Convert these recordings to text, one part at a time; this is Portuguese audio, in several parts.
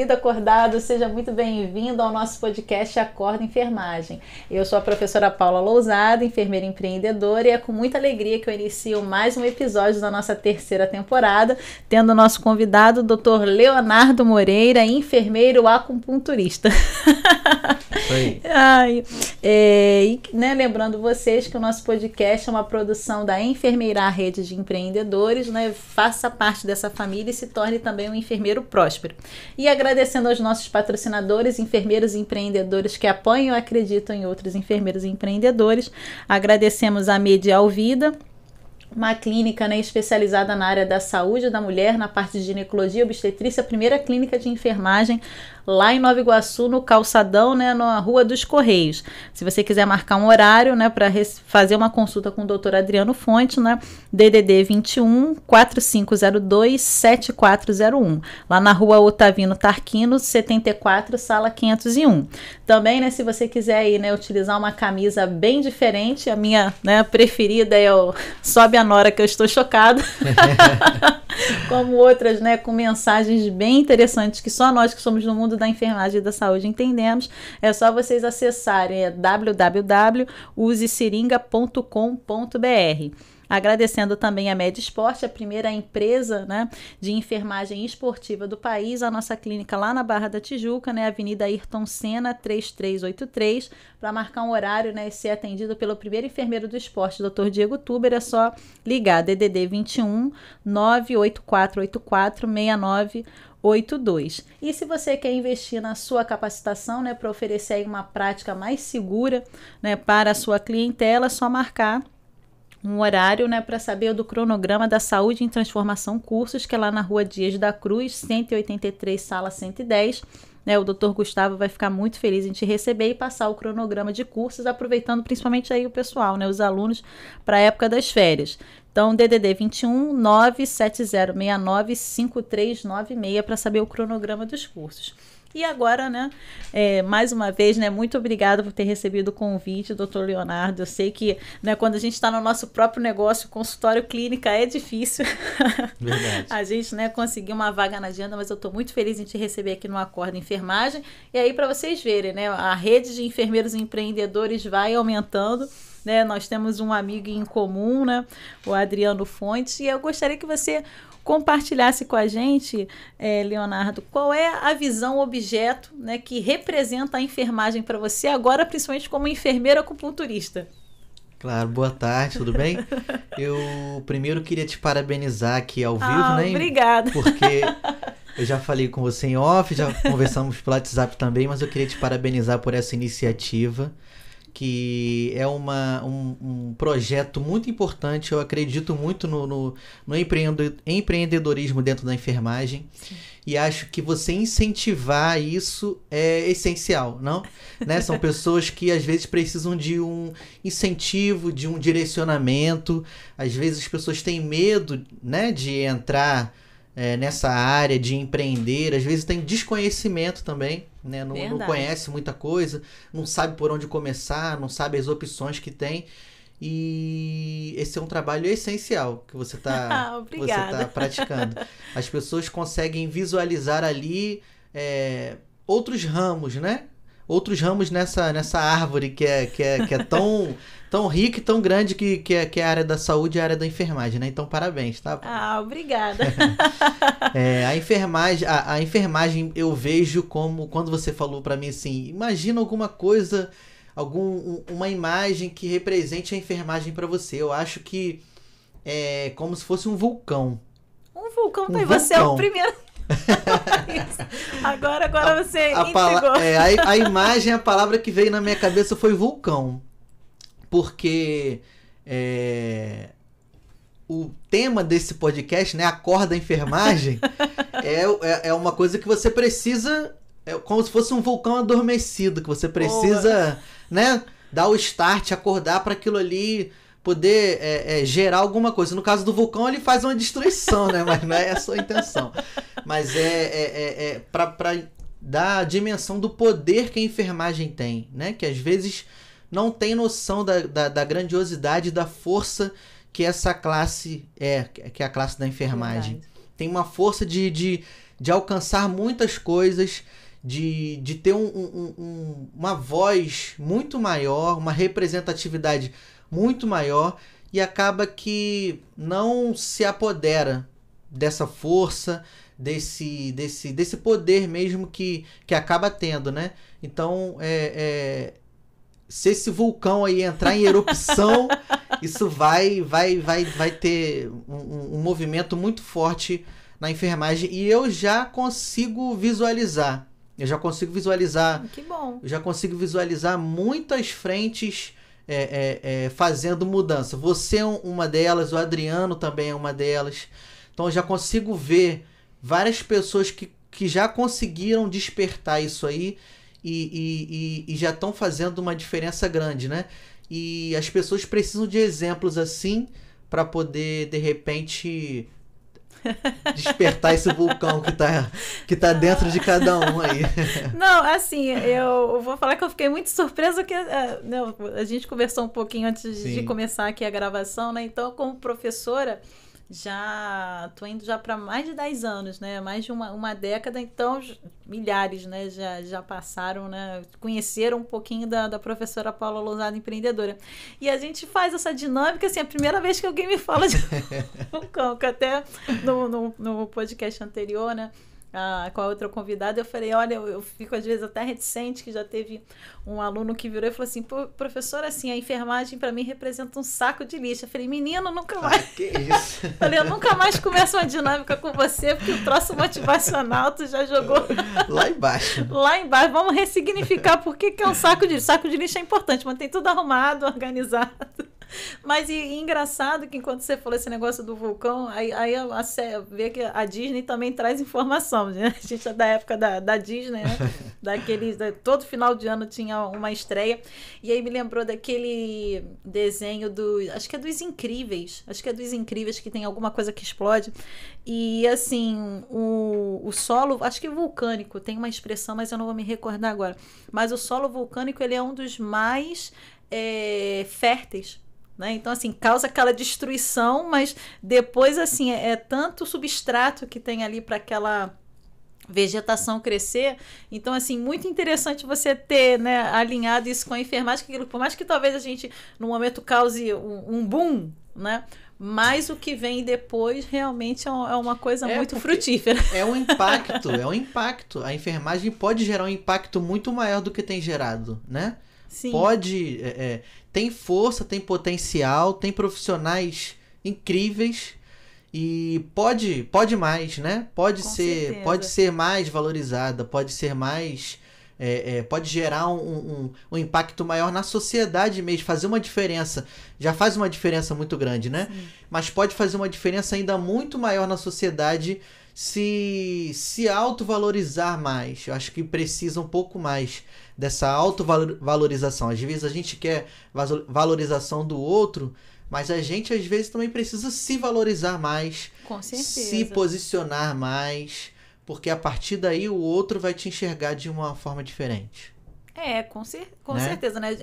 ouvido acordado, seja muito bem-vindo ao nosso podcast Acorda Enfermagem. Eu sou a professora Paula Lousada, enfermeira empreendedora, e é com muita alegria que eu inicio mais um episódio da nossa terceira temporada, tendo o nosso convidado, o Dr. Leonardo Moreira, enfermeiro acupunturista. Oi. Lembrando vocês que o nosso podcast é uma produção da Enfermeira Rede de Empreendedores, né? Faça parte dessa família e se torne também um enfermeiro próspero. E agradecendo aos nossos patrocinadores, enfermeiros e empreendedores que apoiam e acreditam em outros enfermeiros e empreendedores. Agradecemos a Medial Vida, uma clínica, né, especializada na área da saúde da mulher, na parte de ginecologia e obstetrícia, a primeira clínica de enfermagem lá em Nova Iguaçu, no Calçadão, né, na Rua dos Correios. Se você quiser marcar um horário, né, para fazer uma consulta com o Dr. Adriano Fonte, né, DDD 21 4502 7401, lá na Rua Otavino Tarquino, 74, sala 501. Também, né, se você quiser aí, né, utilizar uma camisa bem diferente, a minha, né, preferida é o Sobe a Nora que eu estou chocada, como outras, né, com mensagens bem interessantes que só nós que somos do mundo da enfermagem e da saúde entendemos. É só vocês acessarem www.useseringa.com.br. Agradecendo também a Medisport, a primeira empresa, né, de enfermagem esportiva do país, a nossa clínica lá na Barra da Tijuca, né, Avenida Ayrton Senna, 3383, para marcar um horário, né, e ser atendido pelo primeiro enfermeiro do esporte, Dr. Diego Tuber. É só ligar, DDD 21 98484 6982. E se você quer investir na sua capacitação, né, para oferecer aí uma prática mais segura, né, para a sua clientela, é só marcar um horário, né, para saber do cronograma da Saúde em Transformação Cursos, que é lá na Rua Dias da Cruz, 183, sala 110. Né, o Dr. Gustavo vai ficar muito feliz em te receber e passar o cronograma de cursos, aproveitando principalmente aí o pessoal, né, os alunos, para a época das férias. Então, DDD 21 97069 5396 para saber o cronograma dos cursos. E agora, né, mais uma vez, né, muito obrigada por ter recebido o convite, doutor Leonardo. Eu sei que, né, quando a gente está no nosso próprio negócio, consultório clínica, é difícil. Verdade. A gente, né, conseguir uma vaga na agenda, mas eu estou muito feliz em te receber aqui no Acorda Enfermagem. E aí, para vocês verem, né, a rede de enfermeiros e empreendedores vai aumentando. Né, nós temos um amigo em comum, né, o Adriano Fonte, e eu gostaria que você compartilhasse com a gente, Leonardo, qual é a visão objeto, né, que representa a enfermagem para você agora, principalmente como enfermeira acupunturista. Claro, boa tarde, tudo bem? Eu primeiro queria te parabenizar aqui ao vivo, né? Obrigada. Porque eu já falei com você em off, já conversamos pelo WhatsApp também, mas eu queria te parabenizar por essa iniciativa, que é um projeto muito importante. Eu acredito muito no empreendedorismo dentro da enfermagem. Sim. E acho que você incentivar isso é essencial, não? Né? São pessoas que às vezes precisam de um incentivo, de um direcionamento. Às vezes as pessoas têm medo, né, de entrar nessa área, de empreender. Às vezes tem desconhecimento também, né? Não conhece muita coisa, não sabe por onde começar, não sabe as opções que tem. E esse é um trabalho essencial que você tá praticando. As pessoas conseguem visualizar ali outros ramos, né? Outros ramos nessa árvore que é tão rica e tão grande que é a área da saúde e a área da enfermagem, né? Então, parabéns, tá? Obrigada. A enfermagem eu vejo como, quando você falou pra mim assim, imagina alguma coisa, uma imagem que represente a enfermagem pra você. Eu acho que é como se fosse um vulcão. Um vulcão, você é o primeiro. Agora você entregou. A imagem, a palavra que veio na minha cabeça foi vulcão. Porque o tema desse podcast, né, Acorda Enfermagem, é uma coisa que você precisa, como se fosse um vulcão adormecido, que você precisa, né, dar o start, acordar para aquilo ali poder gerar alguma coisa. No caso do vulcão, ele faz uma destruição, né, mas não é a sua intenção. Mas para dar a dimensão do poder que a enfermagem tem, né, que às vezes não tem noção da grandiosidade, da força que essa classe que é a classe da enfermagem. Verdade. Tem uma força de de alcançar muitas coisas, de ter uma voz muito maior, uma representatividade muito maior, e acaba que não se apodera dessa força, desse poder mesmo que acaba tendo, né? Então, se esse vulcão aí entrar em erupção, isso vai ter um movimento muito forte na enfermagem, e eu já consigo visualizar. Que bom. Eu já consigo visualizar muitas frentes fazendo mudança. Você é uma delas, o Adriano também é uma delas. Então eu já consigo ver várias pessoas que já conseguiram despertar isso aí e já estão fazendo uma diferença grande, né? E as pessoas precisam de exemplos assim para poder, de repente, despertar esse vulcão que tá dentro de cada um aí. Não, assim, eu vou falar que eu fiquei muito surpresa que a gente conversou um pouquinho antes de começar aqui a gravação, né? Então, como professora, tô indo já para mais de 10 anos, né? Mais de uma década, então milhares, né? Já passaram, né? Conheceram um pouquinho da professora Paula Lousada, empreendedora. E a gente faz essa dinâmica, assim, a primeira vez que alguém me fala de vulcão, que até no podcast anterior, né? Com a outra convidada, eu falei, olha, eu fico às vezes até reticente, que já teve um aluno que virou e falou assim, professora, assim, a enfermagem para mim representa um saco de lixo. Eu falei, menino, nunca mais... que isso? Falei, eu nunca mais começo uma dinâmica com você, porque o troço motivacional tu já jogou... Lá embaixo. Lá embaixo, vamos ressignificar por que é um saco de lixo. Saco de lixo é importante, mantém tudo arrumado, organizado. Mas engraçado que enquanto você falou esse negócio do vulcão, aí vê que a Disney também traz informação, né? A gente é da época da Disney, né? Todo final de ano tinha uma estreia. E aí me lembrou daquele desenho acho que é dos Incríveis, que tem alguma coisa que explode. E assim, o solo, acho que vulcânico, tem uma expressão, mas eu não vou me recordar agora. Mas o solo vulcânico, ele é um dos mais férteis, né? Então, assim, causa aquela destruição, mas depois, assim, é tanto substrato que tem ali para aquela vegetação crescer. Então, assim, muito interessante você ter, né, alinhado isso com a enfermagem, que por mais que talvez a gente, no momento, cause um boom, né? Mas o que vem depois realmente é uma coisa muito frutífera. É um impacto. A enfermagem pode gerar um impacto muito maior do que tem gerado, né? Sim. Tem força, tem potencial, tem profissionais incríveis e pode mais, né? Pode ser mais valorizada, pode ser mais... pode gerar um impacto maior na sociedade mesmo, fazer uma diferença. Já faz uma diferença muito grande, né? Sim. Mas pode fazer uma diferença ainda muito maior na sociedade se autovalorizar mais. Eu acho que precisa um pouco mais dessa autovalorização. Às vezes a gente quer valorização do outro, mas a gente às vezes também precisa se valorizar mais, com certeza, se posicionar mais, porque a partir daí o outro vai te enxergar de uma forma diferente. Com certeza, né?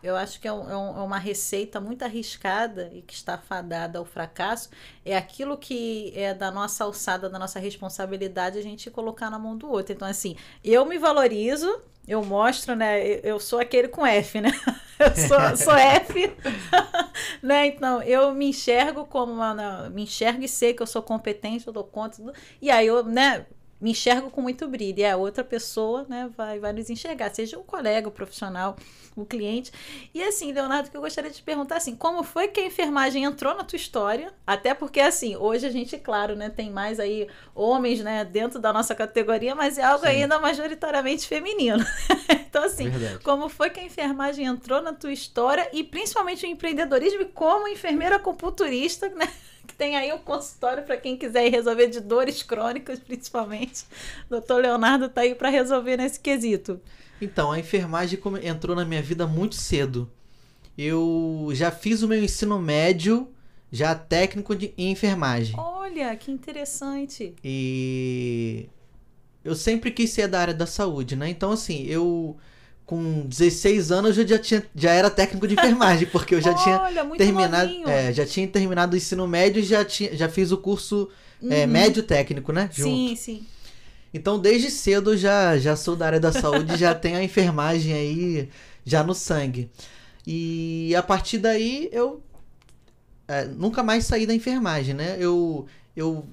Eu acho que é uma receita muito arriscada e que está fadada ao fracasso. É aquilo que é da nossa alçada, da nossa responsabilidade, a gente colocar na mão do outro. Então, assim, eu me valorizo, eu mostro, né? Eu sou aquele com F, né? Eu sou F, né? Então, eu me enxergo me enxergo e sei que eu sou competente, eu dou conta, e aí eu, né? Me enxergo com muito brilho, e a outra pessoa, né, vai nos enxergar, seja o colega, o profissional, o cliente. E assim, Leonardo, que eu gostaria de te perguntar, assim, como foi que a enfermagem entrou na tua história? Até porque, assim, hoje a gente, claro, né, tem mais aí homens, né, dentro da nossa categoria, mas é algo ainda majoritariamente feminino. Então, assim, Verdade. Como foi que a enfermagem entrou na tua história e principalmente o empreendedorismo e como enfermeira acupunturista, né? Que tem aí um consultório para quem quiser ir resolver de dores crônicas, principalmente. O Dr. Leonardo está aí para resolver nesse quesito. Então, a enfermagem entrou na minha vida muito cedo. Eu já fiz o meu ensino médio, já técnico em enfermagem. Olha, que interessante. E eu sempre quis ser da área da saúde, né? Então, assim, com 16 anos eu já era técnico de enfermagem, porque eu já tinha muito terminado, novinho. já tinha terminado o ensino médio e já fiz o curso médio técnico, né? Junto. Sim, sim. Então, desde cedo eu já sou da área da saúde, já tenho a enfermagem aí já no sangue. E a partir daí eu nunca mais saí da enfermagem, né? Eu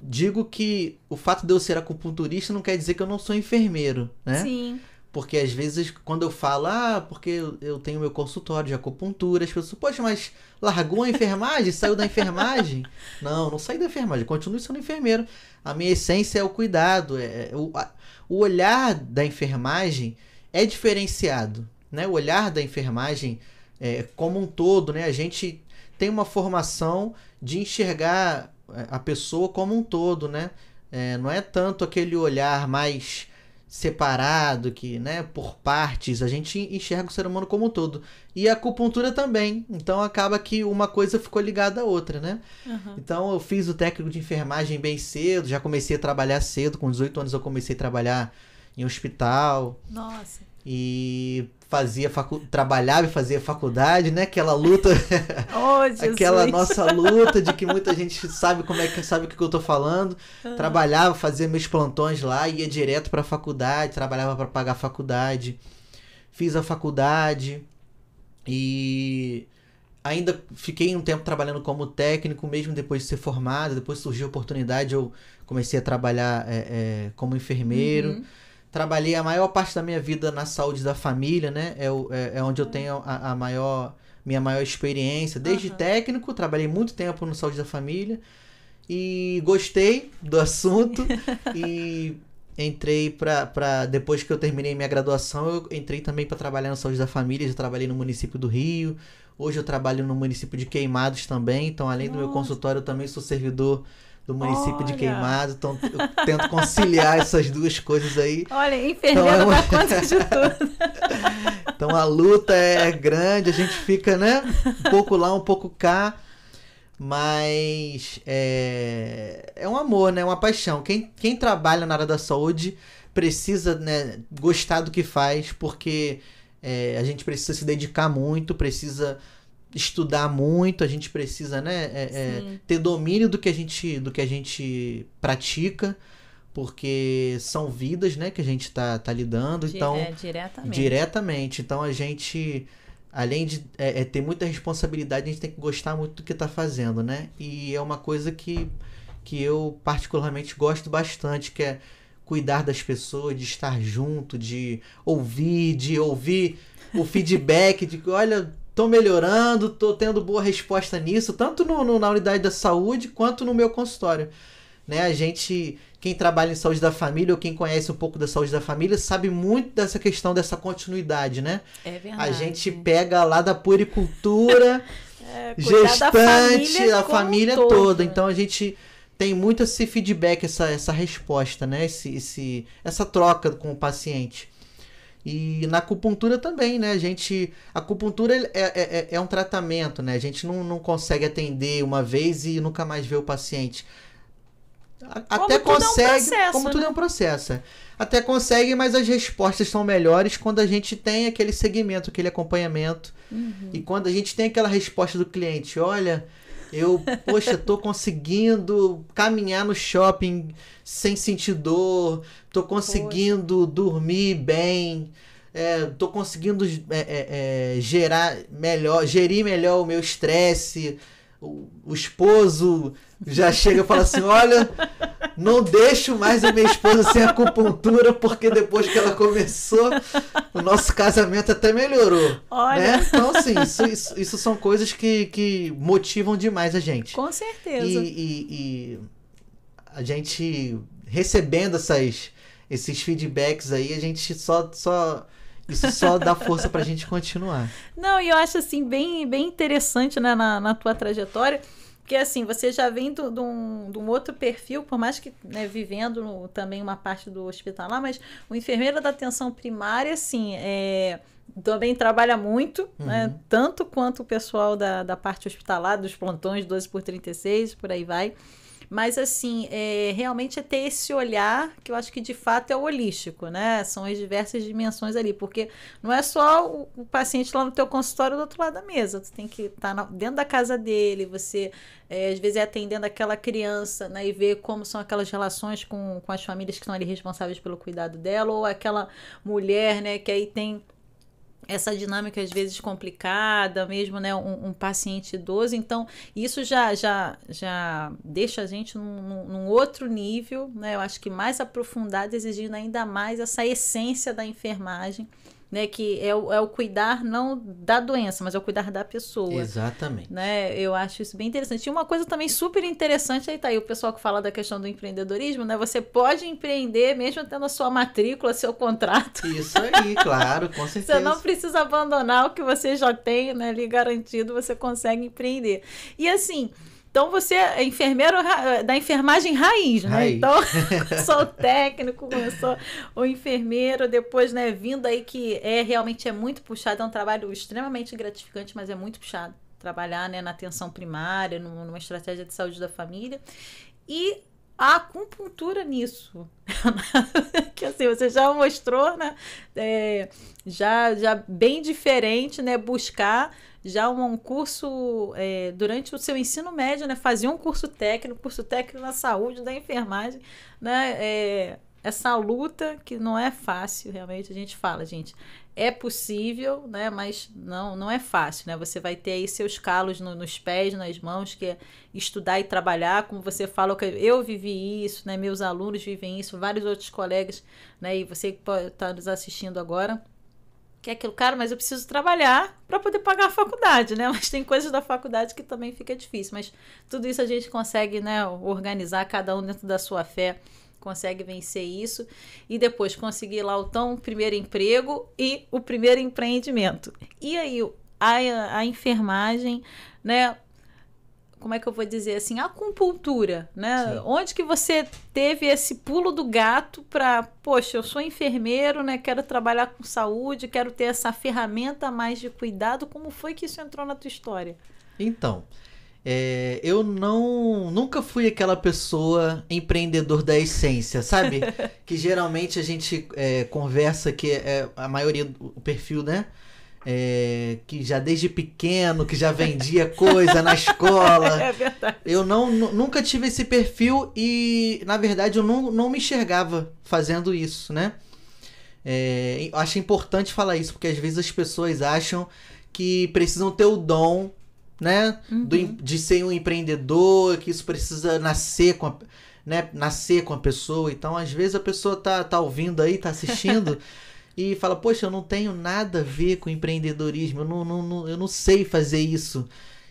digo que o fato de eu ser acupunturista não quer dizer que eu não sou enfermeiro, né? Sim. Porque às vezes quando eu falo, porque eu tenho meu consultório de acupuntura, as pessoas, poxa, mas largou a enfermagem? Saiu da enfermagem? Não saí da enfermagem, continuo sendo enfermeiro. A minha essência é o cuidado, o olhar da enfermagem é diferenciado, né? O olhar da enfermagem como um todo, né? A gente tem uma formação de enxergar a pessoa como um todo, né? Não é tanto aquele olhar mais separado, que, né, por partes, a gente enxerga o ser humano como um todo. E a acupuntura também. Então acaba que uma coisa ficou ligada à outra, né? Uhum. Então eu fiz o técnico de enfermagem bem cedo, já comecei a trabalhar cedo, com 18 anos eu comecei a trabalhar em hospital. Nossa. E trabalhava e fazia faculdade, né? Aquela luta, aquela nossa luta de que muita gente sabe sabe o que eu tô falando. Uhum. Trabalhava, fazia meus plantões lá, ia direto pra faculdade, trabalhava para pagar a faculdade. Fiz a faculdade e ainda fiquei um tempo trabalhando como técnico, mesmo depois de ser formado. Depois surgiu a oportunidade, eu comecei a trabalhar como enfermeiro. Uhum. Trabalhei a maior parte da minha vida na saúde da família, né? É onde eu tenho minha maior experiência. Desde técnico, trabalhei muito tempo no saúde da família. E gostei do assunto. E entrei depois que eu terminei minha graduação, eu entrei também para trabalhar na saúde da família. Já trabalhei no município do Rio. Hoje eu trabalho no município de Queimados também. Então, além do meu consultório, eu também sou servidor do município de Queimados, então eu tento conciliar essas duas coisas aí. Olha, enfermeiro dá conta de tudo. Então a luta é grande, a gente fica, né, um pouco lá, um pouco cá, mas é um amor, né, uma paixão. Quem trabalha na área da saúde precisa, né, gostar do que faz, porque a gente precisa se dedicar muito, precisa estudar muito, a gente precisa, né, ter domínio do que a gente pratica, porque são vidas, né, que a gente tá lidando. Então, diretamente. Então a gente, além de ter muita responsabilidade, a gente tem que gostar muito do que tá fazendo, né? E é uma coisa que eu particularmente gosto bastante, que é cuidar das pessoas, de estar junto, de ouvir o feedback de que, olha, tô melhorando, tô tendo boa resposta nisso, tanto na unidade da saúde quanto no meu consultório, né? Quem trabalha em saúde da família ou quem conhece um pouco da saúde da família sabe muito dessa questão dessa continuidade, né? É verdade. A gente pega lá da puericultura, gestante, da família toda. Então a gente tem muito esse feedback, essa resposta, né? Essa troca com o paciente. E na acupuntura também, né? A acupuntura é um tratamento, né? A gente não consegue atender uma vez e nunca mais ver o paciente. Até consegue, como tudo é um processo. Até consegue, mas as respostas são melhores quando a gente tem aquele segmento, aquele acompanhamento. Uhum. E quando a gente tem aquela resposta do cliente, olha, tô conseguindo caminhar no shopping sem sentir dor, tô conseguindo dormir bem, tô conseguindo gerir melhor o meu estresse. O esposo já chega e fala assim, olha, não deixo mais a minha esposa sem acupuntura, porque depois que ela começou, o nosso casamento até melhorou. Olha. Né? Então, assim, isso são coisas que motivam demais a gente. Com certeza. E a gente recebendo esses feedbacks aí, a gente isso só dá força pra gente continuar. Não, e eu acho assim bem interessante, né, na tua trajetória, porque assim, você já vem de um outro perfil, por mais que, né, vivendo também uma parte do hospitalar, mas o enfermeiro da atenção primária, assim, também trabalha muito, né, tanto quanto o pessoal da parte hospitalar, dos plantões 12x36, por aí vai. Mas, assim, realmente é ter esse olhar que eu acho que, de fato, é o holístico, né? São as diversas dimensões ali, porque não é só o paciente lá no teu consultório do outro lado da mesa. Você tem que estar dentro da casa dele, você, às vezes, atendendo aquela criança, né? E ver como são aquelas relações com as famílias que estão ali responsáveis pelo cuidado dela, ou aquela mulher, né? Que aí tem essa dinâmica às vezes complicada, mesmo, né, um paciente idoso. Então isso já deixa a gente num outro nível, né, eu acho que mais aprofundado, exigindo ainda mais essa essência da enfermagem, né, que é o cuidar não da doença, mas é o cuidar da pessoa. Exatamente. Né? Eu acho isso bem interessante. E uma coisa também super interessante, aí tá aí o pessoal que fala da questão do empreendedorismo, né? Você pode empreender mesmo tendo a sua matrícula, seu contrato. Isso aí, claro, com certeza. Você não precisa abandonar o que você já tem, né, ali garantido, você consegue empreender. E assim... Então, você é enfermeiro da enfermagem raiz, né? Raiz. Então, começou o técnico, começou o enfermeiro, depois, né, vindo aí que realmente é muito puxado, é um trabalho extremamente gratificante, mas é muito puxado. Trabalhar, né, na atenção primária, numa estratégia de saúde da família. E a acupuntura nisso. Que assim, você já mostrou, né? Já bem diferente, né? Buscar já um curso durante o seu ensino médio, né? Fazer um curso técnico na saúde, da enfermagem, né? Essa luta que não é fácil, realmente. A gente fala, gente, é possível, né? Mas não é fácil, né? Você vai ter aí seus calos nos pés, nas mãos, que é estudar e trabalhar. Como você fala, eu vivi isso, né? Meus alunos vivem isso, vários outros colegas, né? E você que pode estar nos assistindo agora, que é aquilo, cara, mas eu preciso trabalhar para poder pagar a faculdade, né? Mas tem coisas da faculdade que também fica difícil. Mas tudo isso a gente consegue, né, organizar, cada um dentro da sua fé, consegue vencer isso e depois conseguir lá o primeiro emprego e o primeiro empreendimento. E aí a enfermagem, né? Como é que eu vou dizer assim? A acupuntura, né? Sim. Onde que você teve esse pulo do gato para, poxa, eu sou enfermeiro, né? Quero trabalhar com saúde, quero ter essa ferramenta a mais de cuidado. Como foi que isso entrou na tua história? Então, eu nunca fui aquela pessoa empreendedor da essência, sabe? Que geralmente a gente conversa que a maioria do perfil, né? Que já desde pequeno, que já vendia coisa na escola. É verdade. Eu nunca tive esse perfil e, na verdade, eu não me enxergava fazendo isso, né? Acho importante falar isso, porque às vezes as pessoas acham que precisam ter o dom, né? Uhum. De ser um empreendedor, que isso precisa nascer com a pessoa. Então, às vezes a pessoa tá ouvindo aí, tá assistindo e fala, poxa, eu não tenho nada a ver com empreendedorismo, eu não sei fazer isso.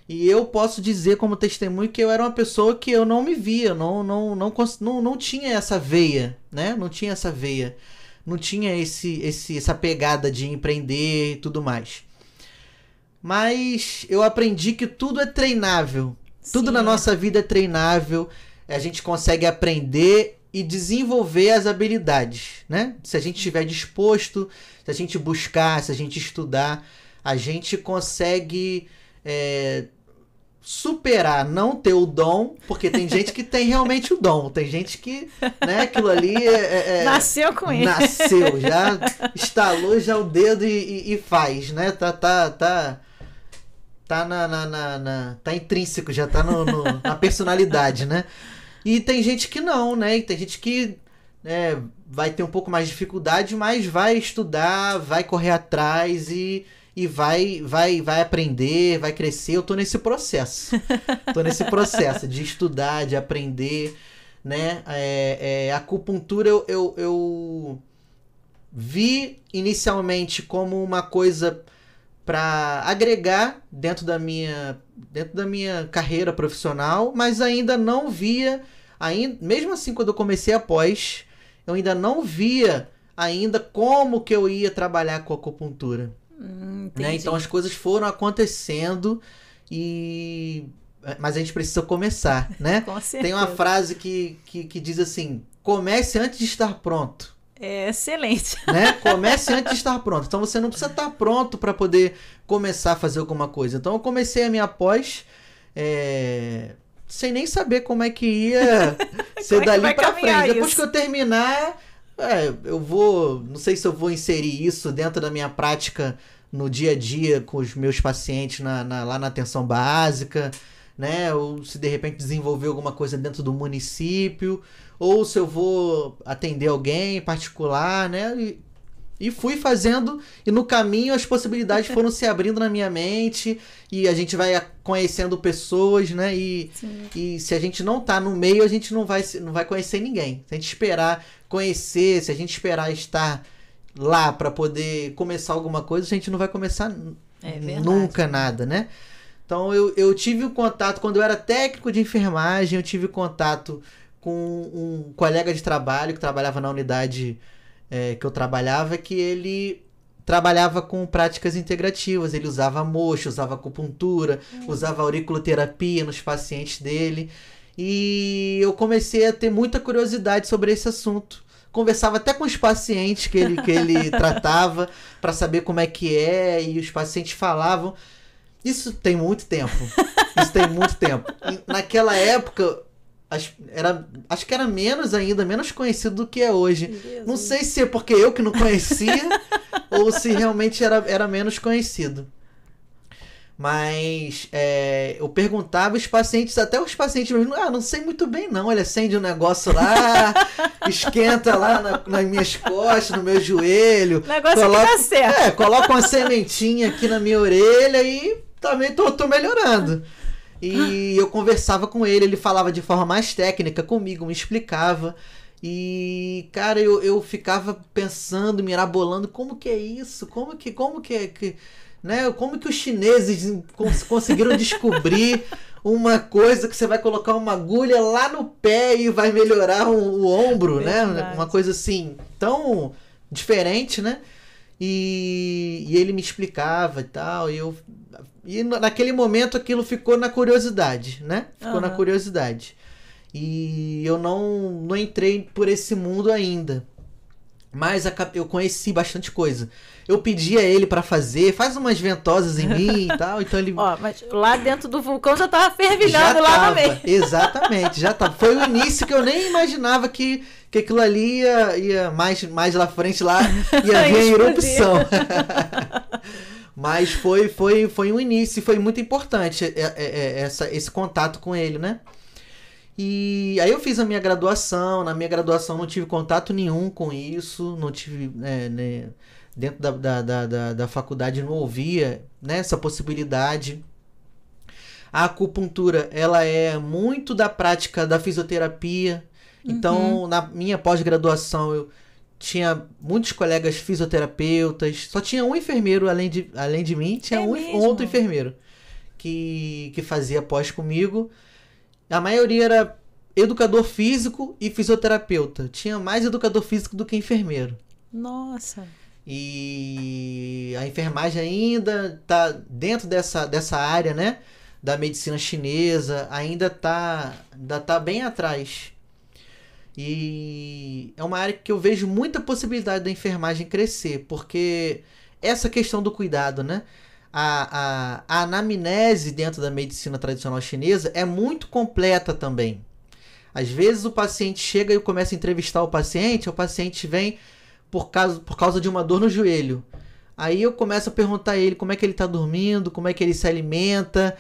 E eu posso dizer como testemunho que eu era uma pessoa que eu não me via, não tinha essa veia, né? Não tinha essa veia, não tinha essa pegada de empreender e tudo mais. Mas eu aprendi que tudo é treinável. Sim. Tudo na nossa vida é treinável. A gente consegue aprender e desenvolver as habilidades, né? Se a gente estiver disposto, se a gente buscar, se a gente estudar, a gente consegue superar, não ter o dom, porque tem gente que tem realmente o dom, tem gente que, né, aquilo ali nasceu com ele. Nasceu, já estalou já o dedo e faz, né? Tá intrínseco, já tá na personalidade, né? E tem gente que não, né? E tem gente que vai ter um pouco mais de dificuldade, mas vai estudar, vai correr atrás e vai aprender, vai crescer. Eu tô nesse processo. Tô nesse processo de estudar, de aprender, né? A acupuntura eu vi inicialmente como uma coisa para agregar dentro da minha carreira profissional, mas ainda não via, mesmo assim quando eu comecei a pós, eu ainda não via ainda como que eu ia trabalhar com a acupuntura. Né? Então as coisas foram acontecendo mas a gente precisa começar, né? Com certeza. Tem uma frase que diz assim, comece antes de estar pronto. É excelente. Né? Comece antes de estar pronto. Então você não precisa estar pronto para poder começar a fazer alguma coisa. Então eu comecei a minha pós sem nem saber como é que ia ser dali pra frente. Depois que eu terminar, eu vou... Não sei se eu vou inserir isso dentro da minha prática no dia a dia com os meus pacientes lá na atenção básica, né? Ou se de repente desenvolver alguma coisa dentro do município, ou se eu vou atender alguém em particular, né? E fui fazendo, e no caminho as possibilidades foram se abrindo na minha mente, e a gente vai conhecendo pessoas, né? E se a gente não tá no meio, a gente não vai conhecer ninguém. Se a gente esperar conhecer, se a gente esperar estar lá para poder começar alguma coisa, a gente não vai começar nunca nada, né? Então eu tive o contato, quando eu era técnico de enfermagem, eu tive contato com um colega de trabalho que trabalhava na unidade que eu trabalhava, que ele trabalhava com práticas integrativas. Ele usava mocho, usava acupuntura, usava auriculoterapia nos pacientes dele. E eu comecei a ter muita curiosidade sobre esse assunto. Conversava até com os pacientes que ele tratava para saber como é que é, e os pacientes falavam. Isso tem muito tempo. Naquela época, acho que era menos conhecido do que é hoje. Jesus. Não sei se é porque eu que não conhecia ou se realmente era menos conhecido. Mas eu perguntava os pacientes, até os pacientes mesmo, não sei muito bem não, ele acende um negócio lá, esquenta lá nas minhas costas, no meu joelho. O negócio que dá certo. Coloca uma sementinha aqui na minha orelha e também tô melhorando. E eu conversava com ele falava de forma mais técnica comigo, me explicava. E, cara, eu ficava pensando, mirabolando, como que é isso? Como que né? Como que os chineses conseguiram descobrir uma coisa que você vai colocar uma agulha lá no pé e vai melhorar o ombro, né? Uma coisa assim, tão diferente, né? E ele me explicava e tal, e naquele momento aquilo ficou na curiosidade, né? Ficou na curiosidade. E eu não entrei por esse mundo ainda. Mas eu conheci bastante coisa. Eu pedi a ele pra faz umas ventosas em mim e tal. Então ele... mas lá dentro do vulcão já tava fervilhando lá no meio. Exatamente, já tava. Foi o início que eu nem imaginava que aquilo ali ia mais lá frente lá, ia vir a erupção. Mas foi um início, foi muito importante esse contato com ele, né? E aí eu fiz a minha graduação. Na minha graduação não tive contato nenhum com isso, não tive, dentro da faculdade não ouvia, né, essa possibilidade. A acupuntura, ela é muito da prática da fisioterapia. Então, na minha pós-graduação, eu tinha muitos colegas fisioterapeutas. Só tinha um enfermeiro, além de mim, tinha um outro enfermeiro que fazia pós comigo. A maioria era educador físico e fisioterapeuta. Tinha mais educador físico do que enfermeiro. Nossa! E a enfermagem ainda está dentro dessa área, né, da medicina chinesa, ainda tá bem atrás. E é uma área que eu vejo muita possibilidade da enfermagem crescer, porque essa questão do cuidado, né? A anamnese dentro da medicina tradicional chinesa é muito completa também. Às vezes o paciente chega e eu começo a entrevistar o paciente vem por causa de uma dor no joelho. Aí eu começo a perguntar a ele como é que ele está dormindo, como é que ele se alimenta,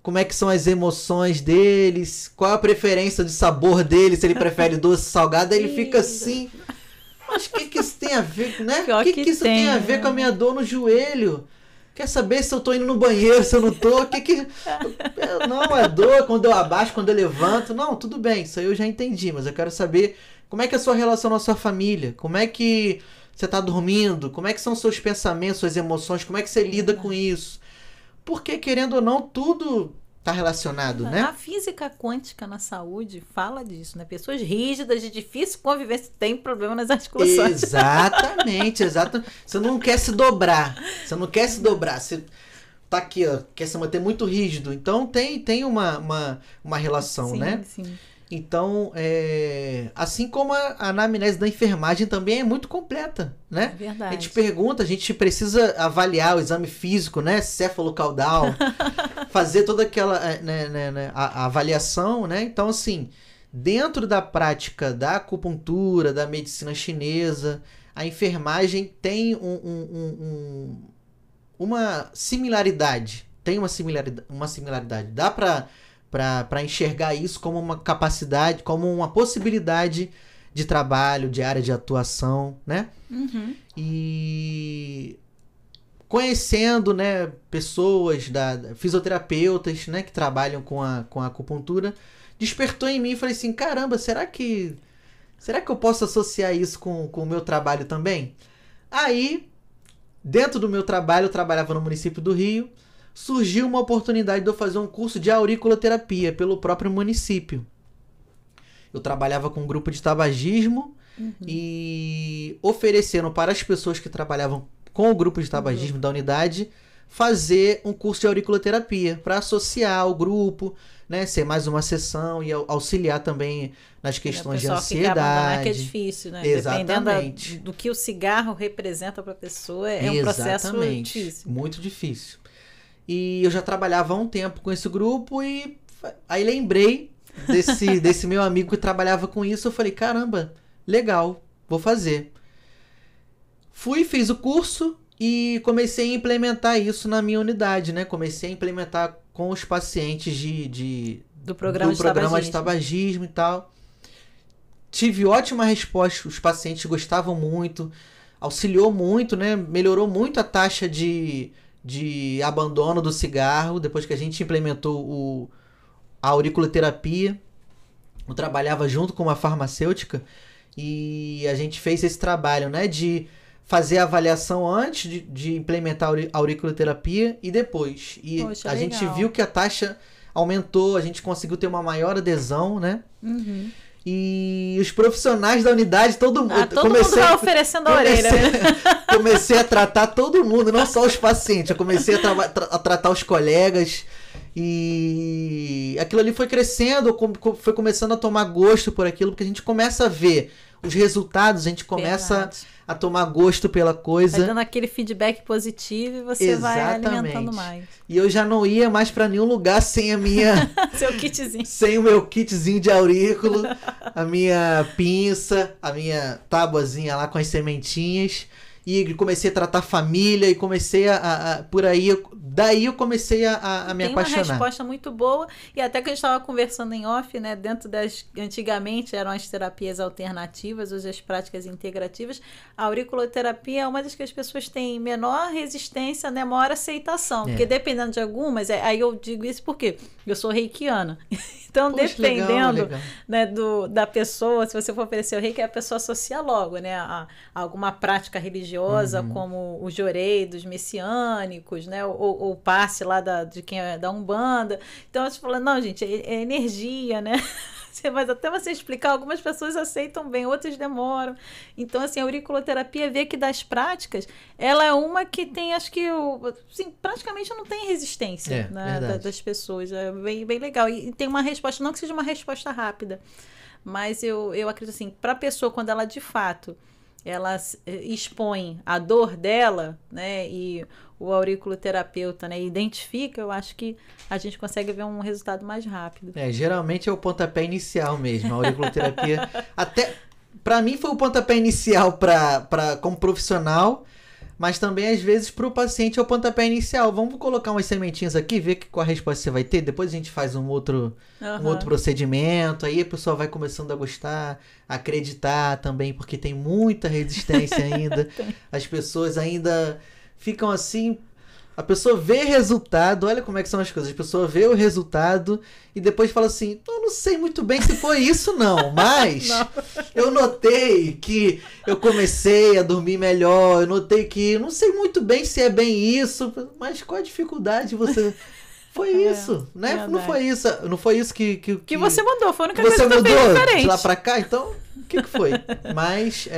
como é que são as emoções deles, qual a preferência de sabor dele, se ele prefere doce, salgado. Aí ele fica assim, mas o que isso tem a ver, né? O que isso tem a ver com a minha dor no joelho? Quer saber se eu tô indo no banheiro, se eu não tô? Não, é dor quando eu abaixo, quando eu levanto. Não, tudo bem, isso aí eu já entendi, mas eu quero saber como é que é a sua relação na sua família, como é que você tá dormindo, como é que são seus pensamentos, suas emoções, como é que você lida com isso. Porque, querendo ou não, tudo tá relacionado, né? A física quântica na saúde fala disso, né? Pessoas rígidas, de difícil convivência, têm problema nas articulações. Exatamente. Você não quer se dobrar. Você tá aqui, ó, quer se manter muito rígido. Então tem uma relação, sim, né? Sim. Então, assim como a anamnese da enfermagem também é muito completa, né? Verdade. A gente pergunta, a gente precisa avaliar o exame físico, né? Céfalo-caudal, fazer toda aquela a avaliação, né? Então, assim, dentro da prática da acupuntura, da medicina chinesa, a enfermagem tem uma similaridade. Tem uma similaridade. Dá para enxergar isso como uma capacidade, como uma possibilidade de trabalho, de área de atuação, né? Uhum. E conhecendo, né, pessoas, fisioterapeutas, né, que trabalham com a acupuntura, despertou em mim e falei assim, caramba, será que eu posso associar isso com o meu trabalho também? Aí, dentro do meu trabalho, eu trabalhava no município do Rio, surgiu uma oportunidade de eu fazer um curso de auriculoterapia pelo próprio município. Eu trabalhava com um grupo de tabagismo e ofereceram para as pessoas que trabalhavam com o grupo de tabagismo da unidade fazer um curso de auriculoterapia para associar ao grupo, né, ser mais uma sessão e auxiliar também nas questões de ansiedade. Que é difícil, né? Exatamente. Dependendo do que o cigarro representa para a pessoa, é um processo difícil. Muito difícil. E eu já trabalhava há um tempo com esse grupo e aí lembrei desse meu amigo que trabalhava com isso. Eu falei, caramba, legal, vou fazer. Fiz o curso e comecei a implementar isso na minha unidade, né? Comecei a implementar com os pacientes do programa de tabagismo e tal. Tive ótima resposta, os pacientes gostavam muito, auxiliou muito, né? Melhorou muito a taxa de abandono do cigarro, depois que a gente implementou a auriculoterapia. Eu trabalhava junto com uma farmacêutica e a gente fez esse trabalho, né, de fazer a avaliação antes de implementar a auriculoterapia e depois. E Poxa, a gente viu que a taxa aumentou, a gente conseguiu ter uma maior adesão, né? Uhum. E os profissionais da unidade, todo mundo... todo mundo vai oferecendo a orelha. Comecei a tratar todo mundo, não só os pacientes. Eu comecei a tratar os colegas. E aquilo ali foi crescendo, foi começando a tomar gosto por aquilo, porque a gente começa a ver os resultados, a gente começa a tomar gosto pela coisa. Vai dando aquele feedback positivo e você vai alimentando mais. E eu já não ia mais para nenhum lugar sem a minha... Seu kitzinho. Sem o meu kitzinho de aurículo, a minha pinça, a minha tábuazinha lá com as sementinhas. E comecei a tratar família e comecei por aí, daí eu comecei a me apaixonar. Tem uma resposta muito boa e até que a gente estava conversando em off, né, dentro antigamente eram as terapias alternativas, hoje as práticas integrativas, a auriculoterapia é uma das que as pessoas têm menor resistência, né, maior aceitação, porque dependendo de algumas, aí eu digo isso porque eu sou reikiana, então Poxa, dependendo legal. Né, da pessoa, se você for oferecer o reiki, a pessoa associa logo, né, a alguma prática religiosa, como o jorei dos messiânicos, né? Ou o passe lá de quem é da Umbanda. Então, eu falo, não, gente, é energia, né? Mas até você explicar, algumas pessoas aceitam bem, outras demoram. Então, assim, a auriculoterapia vê que das práticas, ela é uma que tem, acho que, assim, praticamente não tem resistência, né, das pessoas. É bem, bem legal. E tem uma resposta, não que seja uma resposta rápida, mas eu acredito assim, para a pessoa, quando ela de fato ela expõe a dor dela, né, e o auriculoterapeuta, né, identifica, eu acho que a gente consegue ver um resultado mais rápido. Geralmente é o pontapé inicial mesmo, a auriculoterapia. Até, para mim foi o pontapé inicial como profissional, mas também às vezes para o paciente é o pontapé inicial. Vamos colocar umas sementinhas aqui, ver qual a resposta você vai ter, depois a gente faz um outro procedimento, aí a pessoa vai começando a gostar, a acreditar também, porque tem muita resistência ainda. As pessoas ainda ficam assim, a pessoa vê resultado, olha como é que são as coisas, a pessoa vê o resultado e depois fala assim, eu não sei muito bem se foi isso não, mas eu notei que eu comecei a dormir melhor, eu notei que, não sei muito bem se é bem isso, mas qual a dificuldade você... Foi isso, né? Verdade. Não foi isso que você mudou, foi a única coisa que você mudou diferente. De lá pra cá, então, o que foi? Mas,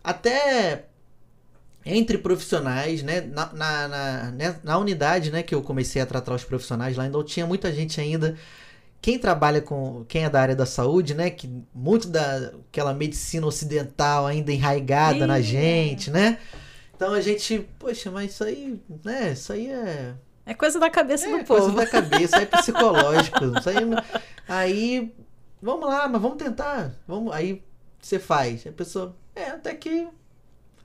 até... entre profissionais, né, na unidade, né, que eu comecei a tratar os profissionais lá, ainda tinha muita gente ainda quem é da área da saúde, né, que muito daquela medicina ocidental ainda enraigada na gente, né? Então a gente, poxa, mas isso aí, né, isso aí é coisa da cabeça do coisa povo. da cabeça, é psicológico, isso aí, vamos lá, mas vamos tentar, aí você faz, a pessoa, até que,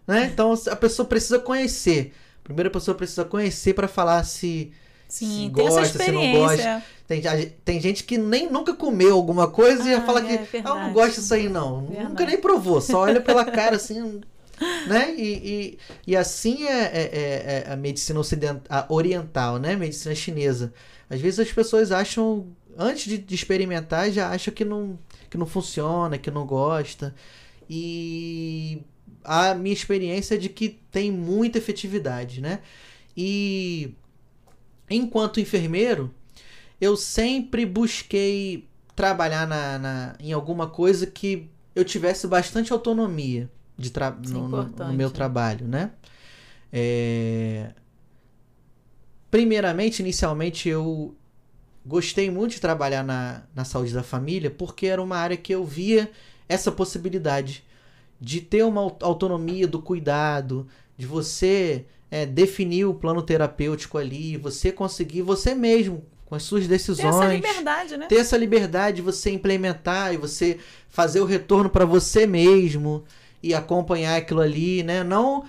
né? Então a pessoa precisa conhecer. Primeiro a pessoa precisa conhecer para falar se gosta, se não gosta. Tem gente que nem nunca comeu alguma coisa e já fala que não gosta disso aí não. Verdade. Nunca nem provou, só olha pela cara assim, né? E assim é a medicina oriental, né? Medicina chinesa. Às vezes as pessoas acham, antes de experimentar, já acham que não funciona, que não gosta. E a minha experiência é de que tem muita efetividade, né? E enquanto enfermeiro, eu sempre busquei trabalhar em alguma coisa que eu tivesse bastante autonomia no meu trabalho, né? Primeiramente, inicialmente, eu gostei muito de trabalhar na saúde da família porque era uma área que eu via essa possibilidade de ter uma autonomia do cuidado, de você definir o plano terapêutico ali, você conseguir você mesmo, com as suas decisões. Ter essa liberdade, né? Ter essa liberdade de você implementar e você fazer o retorno para você mesmo e acompanhar aquilo ali, né? Não,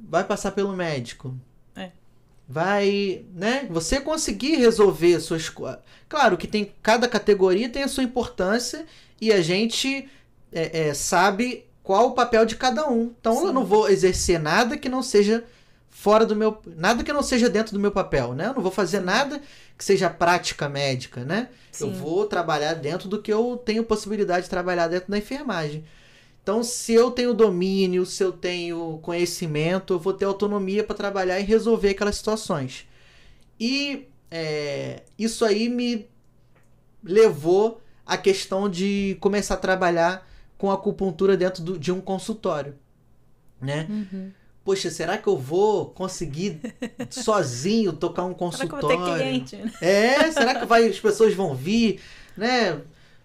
vai passar pelo médico. Vai, né? Você conseguir resolver as suas coisas. Claro que cada categoria tem a sua importância e a gente sabe qual o papel de cada um. Então Sim. Eu não vou exercer nada que não seja nada que não seja dentro do meu papel, né? Eu não vou fazer nada que seja prática médica, né? Sim. Eu vou trabalhar dentro do que eu tenho possibilidade de trabalhar dentro da enfermagem. Então, se eu tenho domínio, se eu tenho conhecimento, eu vou ter autonomia para trabalhar e resolver aquelas situações. E isso aí me levou à questão de começar a trabalhar com acupuntura dentro de um consultório, né? Uhum. Poxa, será que eu vou conseguir sozinho tocar um consultório? Será que eu vou ter cliente? Será que as pessoas vão vir, né?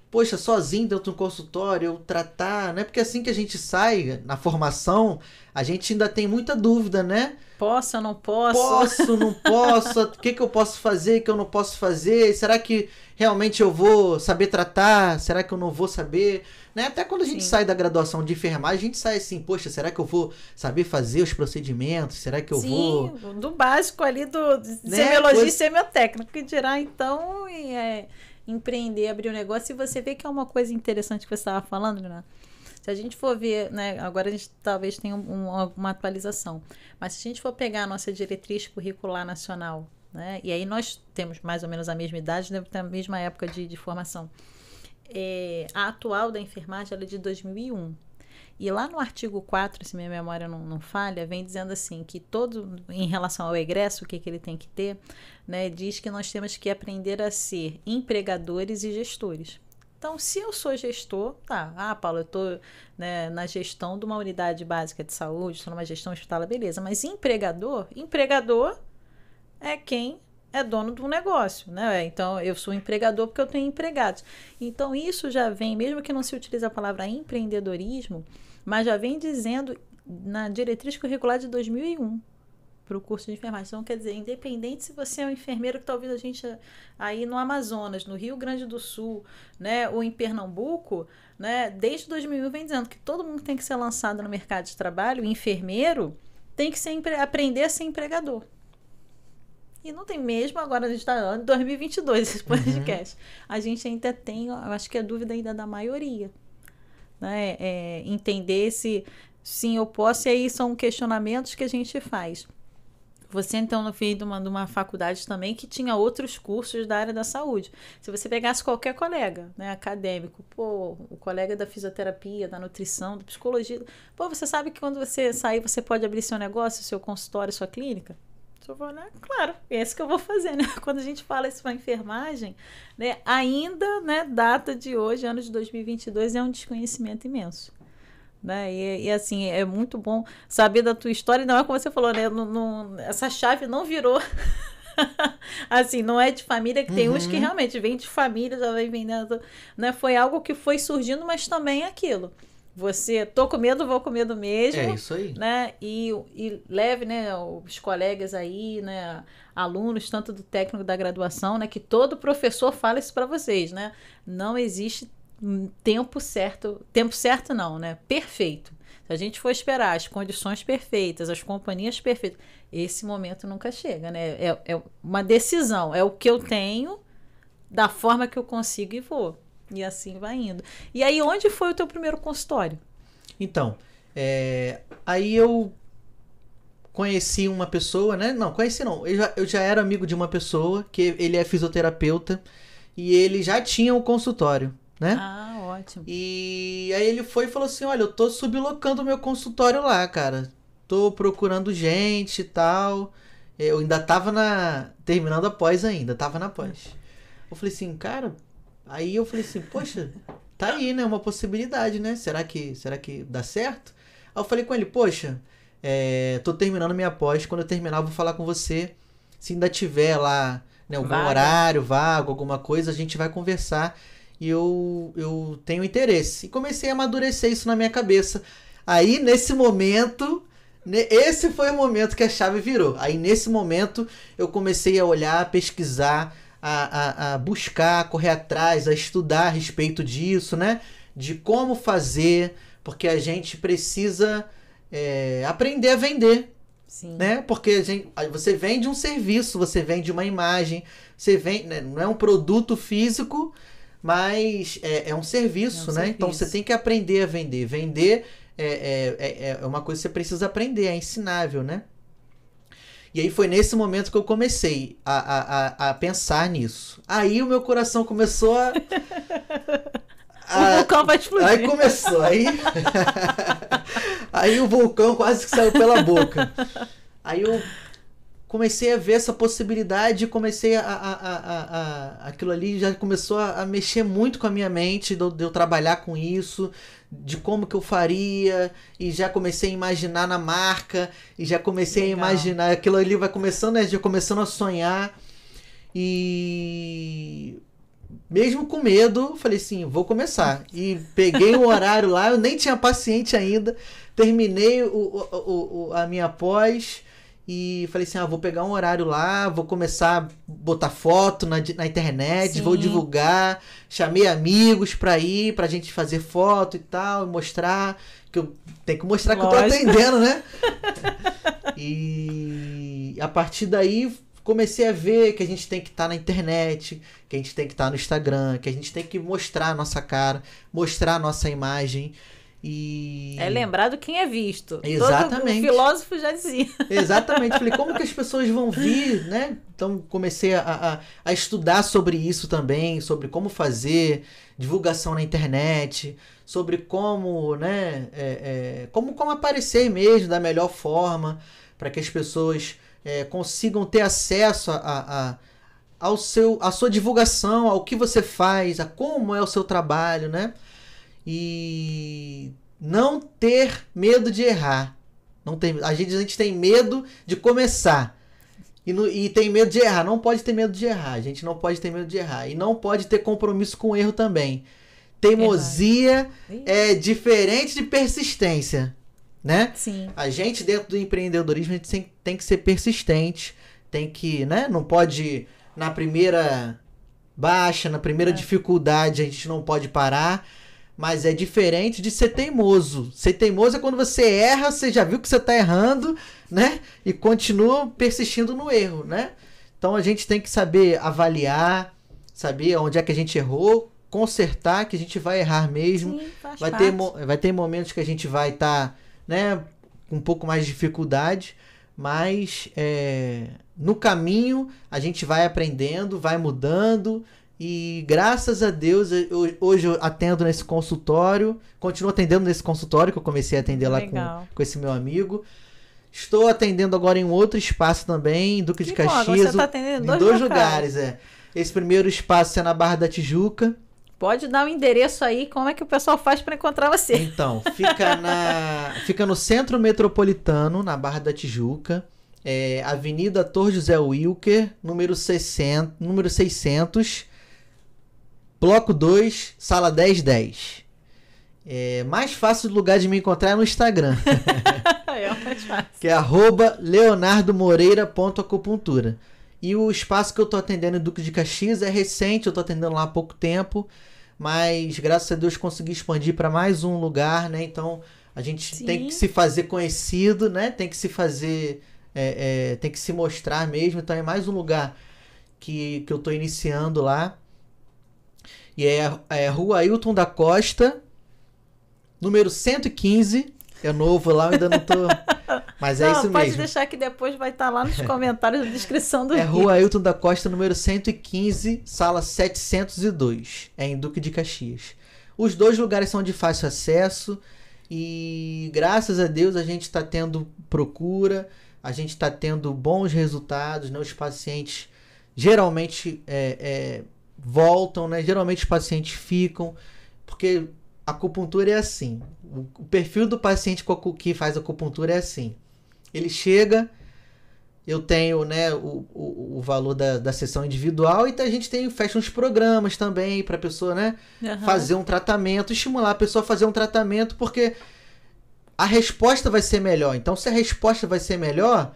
Poxa, sozinho dentro de um consultório, eu tratar, né? Porque assim que a gente sai na formação, a gente ainda tem muita dúvida, né? Posso ou não posso? Posso, não posso? O que eu posso fazer, o que eu não posso fazer? Será que realmente eu vou saber tratar? Será que eu não vou saber? Né? Até quando a gente sai da graduação de enfermagem, a gente sai assim, poxa, será que eu vou saber fazer os procedimentos? Será que eu vou... do básico ali do semiologia e semiotécnico, que dirá então empreender, abrir um negócio. E você vê que é uma coisa interessante que você estava falando, né? Se a gente for ver, né, agora a gente talvez tenha uma atualização, mas se a gente for pegar a nossa diretriz curricular nacional, né, e aí nós temos mais ou menos a mesma idade, deve ter a mesma época de formação, a atual da enfermagem ela é de 2001. E lá no artigo 4, se minha memória não falha, vem dizendo assim, que em relação ao egresso, o que ele tem que ter, né, diz que nós temos que aprender a ser empregadores e gestores. Então, se eu sou gestor, Paulo, eu estou, né, na gestão de uma unidade básica de saúde, estou numa gestão hospitalar, beleza, mas empregador é quem é dono do negócio, né? Então, eu sou empregador porque eu tenho empregados. Então, isso já vem, mesmo que não se utilize a palavra empreendedorismo, mas já vem dizendo na diretriz curricular de 2001 para o curso de enfermagem. Então, quer dizer, independente se você é um enfermeiro que está ouvindo a gente aí no Amazonas, no Rio Grande do Sul, né, ou em Pernambuco, né, desde 2001 vem dizendo que todo mundo tem que ser lançado no mercado de trabalho, o enfermeiro tem que aprender a ser empregador. E não tem mesmo, agora a gente está em 2022, esse podcast. A gente ainda tem, eu acho que é dúvida ainda da maioria. Né? Entender se sim eu posso, e aí são questionamentos que a gente faz. Você, então, veio de uma faculdade também que tinha outros cursos da área da saúde. Se você pegasse qualquer colega, né, acadêmico, o colega da fisioterapia, da nutrição, da psicologia, você sabe que quando você sair, você pode abrir seu negócio, seu consultório, sua clínica? Eu vou, né? Claro, é isso que eu vou fazer, né? Quando a gente fala isso para enfermagem, né, ainda, né, data de hoje, ano de 2022, é um desconhecimento imenso. Né? E assim, é muito bom saber da tua história, não é como você falou, né? Essa chave não virou Assim, não é de família, que tem uns que Uhum. realmente vêm de família, já vem vendendo, né? Foi algo que foi surgindo, mas também é aquilo. Você, tô com medo, vou com medo mesmo, É isso aí. né? E leve, né, os colegas aí, né, alunos, tanto do técnico da graduação, né, que todo professor fala isso para vocês, né? Não existe tempo certo não, né? Perfeito. Se a gente for esperar as condições perfeitas, as companhias perfeitas, esse momento nunca chega, né? É uma decisão, é o que eu tenho, da forma que eu consigo e vou. E assim vai indo. E aí, onde foi o teu primeiro consultório? Então, aí eu conheci uma pessoa, né? Não, conheci não. Eu já era amigo de uma pessoa, que ele é fisioterapeuta, e ele já tinha um consultório, né? Ah, ótimo. E aí ele foi e falou assim, olha, eu tô sublocando o meu consultório lá, cara. Tô procurando gente e tal. Eu ainda tava terminando a pós ainda, tava na pós. Eu falei assim, cara... Aí eu falei assim, poxa, tá aí, né? Uma possibilidade, né? Será que dá certo? Aí eu falei com ele, poxa, tô terminando minha pós. Quando eu terminar, eu vou falar com você. Se ainda tiver lá, né, algum horário, vago, alguma coisa, a gente vai conversar. E eu tenho interesse. E comecei a amadurecer isso na minha cabeça. Aí, nesse momento... Esse foi o momento que a chave virou. Aí, nesse momento, eu comecei a olhar, a pesquisar... A buscar, a correr atrás, a estudar a respeito disso, né? De como fazer, porque a gente precisa aprender a vender. Sim. Né? Porque você vende um serviço, você vende uma imagem, você vende, né? Não é um produto físico, mas é um serviço, né? Então você tem que aprender a vender. Vender é uma coisa que você precisa aprender, é ensinável, né? E aí foi nesse momento que eu comecei a pensar nisso. Aí o meu coração começou a... O vulcão vai explodir. Aí começou, aí o vulcão quase que saiu pela boca. Aí eu comecei a ver essa possibilidade, comecei aquilo ali já começou a mexer muito com a minha mente, de eu trabalhar com isso, de como que eu faria, e já comecei a imaginar na marca, e já comecei a imaginar, aquilo ali vai começando, né, já começando a sonhar, e mesmo com medo, falei assim, vou começar, e peguei o horário lá, eu nem tinha paciente ainda, terminei a minha pós, e falei assim, vou pegar um horário lá, vou começar a botar foto na internet, Sim. Vou divulgar, chamei amigos pra ir, pra gente fazer foto e tal, mostrar, que eu tenho que mostrar Lógico. Que eu tô atendendo, né? E a partir daí comecei a ver que a gente tem que estar na internet, que a gente tem que estar no Instagram, que a gente tem que mostrar a nossa cara, mostrar a nossa imagem. E... É lembrado quem é visto. Exatamente. Todo filósofo já dizia. Exatamente. Falei, como que as pessoas vão vir, né? Então comecei a estudar sobre isso também, sobre como fazer divulgação na internet, sobre como, né? Como aparecer mesmo da melhor forma para que as pessoas consigam ter acesso à sua divulgação, ao que você faz, a como é o seu trabalho, né? E não ter medo de errar. A gente tem medo de começar. E tem medo de errar. Não pode ter medo de errar. A gente não pode ter medo de errar. E não pode ter compromisso com o erro também. Teimosia é diferente de persistência. Né? Sim. A gente, dentro do empreendedorismo, a gente tem que ser persistente. Tem que, né? Não pode, na primeira baixa, na primeira dificuldade, a gente não pode parar. Mas é diferente de ser teimoso. Ser teimoso é quando você erra, você já viu que você está errando, né? E continua persistindo no erro, né? Então a gente tem que saber avaliar, saber onde é que a gente errou, consertar, que a gente vai errar mesmo. Sim, vai ter momentos que a gente vai estar, né, com um pouco mais de dificuldade, mas no caminho a gente vai aprendendo, vai mudando. E graças a Deus, hoje eu atendo nesse consultório, continuo atendendo nesse consultório que eu comecei a atender lá com esse meu amigo. Estou atendendo agora em um outro espaço também, em Duque de Caxias. Você tá atendendo em dois lugares. Esse primeiro espaço é na Barra da Tijuca. Pode dar um endereço aí, como é que o pessoal faz para encontrar você? Então, fica no Centro Metropolitano, na Barra da Tijuca. Avenida Tor José Wilker, número 600, Bloco 2, Sala 1010. Mais fácil do lugar de me encontrar é no Instagram. É mais fácil. Que é @leonardomoreira.acupuntura. E o espaço que eu tô atendendo em Duque de Caxias é recente, eu tô atendendo lá há pouco tempo, mas graças a Deus consegui expandir para mais um lugar, né? Então a gente tem que se fazer conhecido, né? Tem que se fazer, tem que se mostrar mesmo. Então é mais um lugar que eu tô iniciando lá. E é Rua Ailton da Costa, número 115. É novo lá, eu ainda não tô... Mas é isso mesmo. Pode deixar que depois vai estar lá nos comentários da descrição do vídeo. Rua Ailton da Costa, número 115, sala 702. É em Duque de Caxias. Os dois lugares são de fácil acesso e graças a Deus a gente está tendo procura, a gente está tendo bons resultados, né? Os pacientes geralmente voltam, né? Geralmente os pacientes ficam, porque a acupuntura é assim. O perfil do paciente que faz acupuntura é assim. Ele chega, eu tenho, né, o valor da sessão individual e a gente fecha uns programas também para a pessoa, né, fazer um tratamento, estimular a pessoa a fazer um tratamento, porque a resposta vai ser melhor. Então, se a resposta vai ser melhor,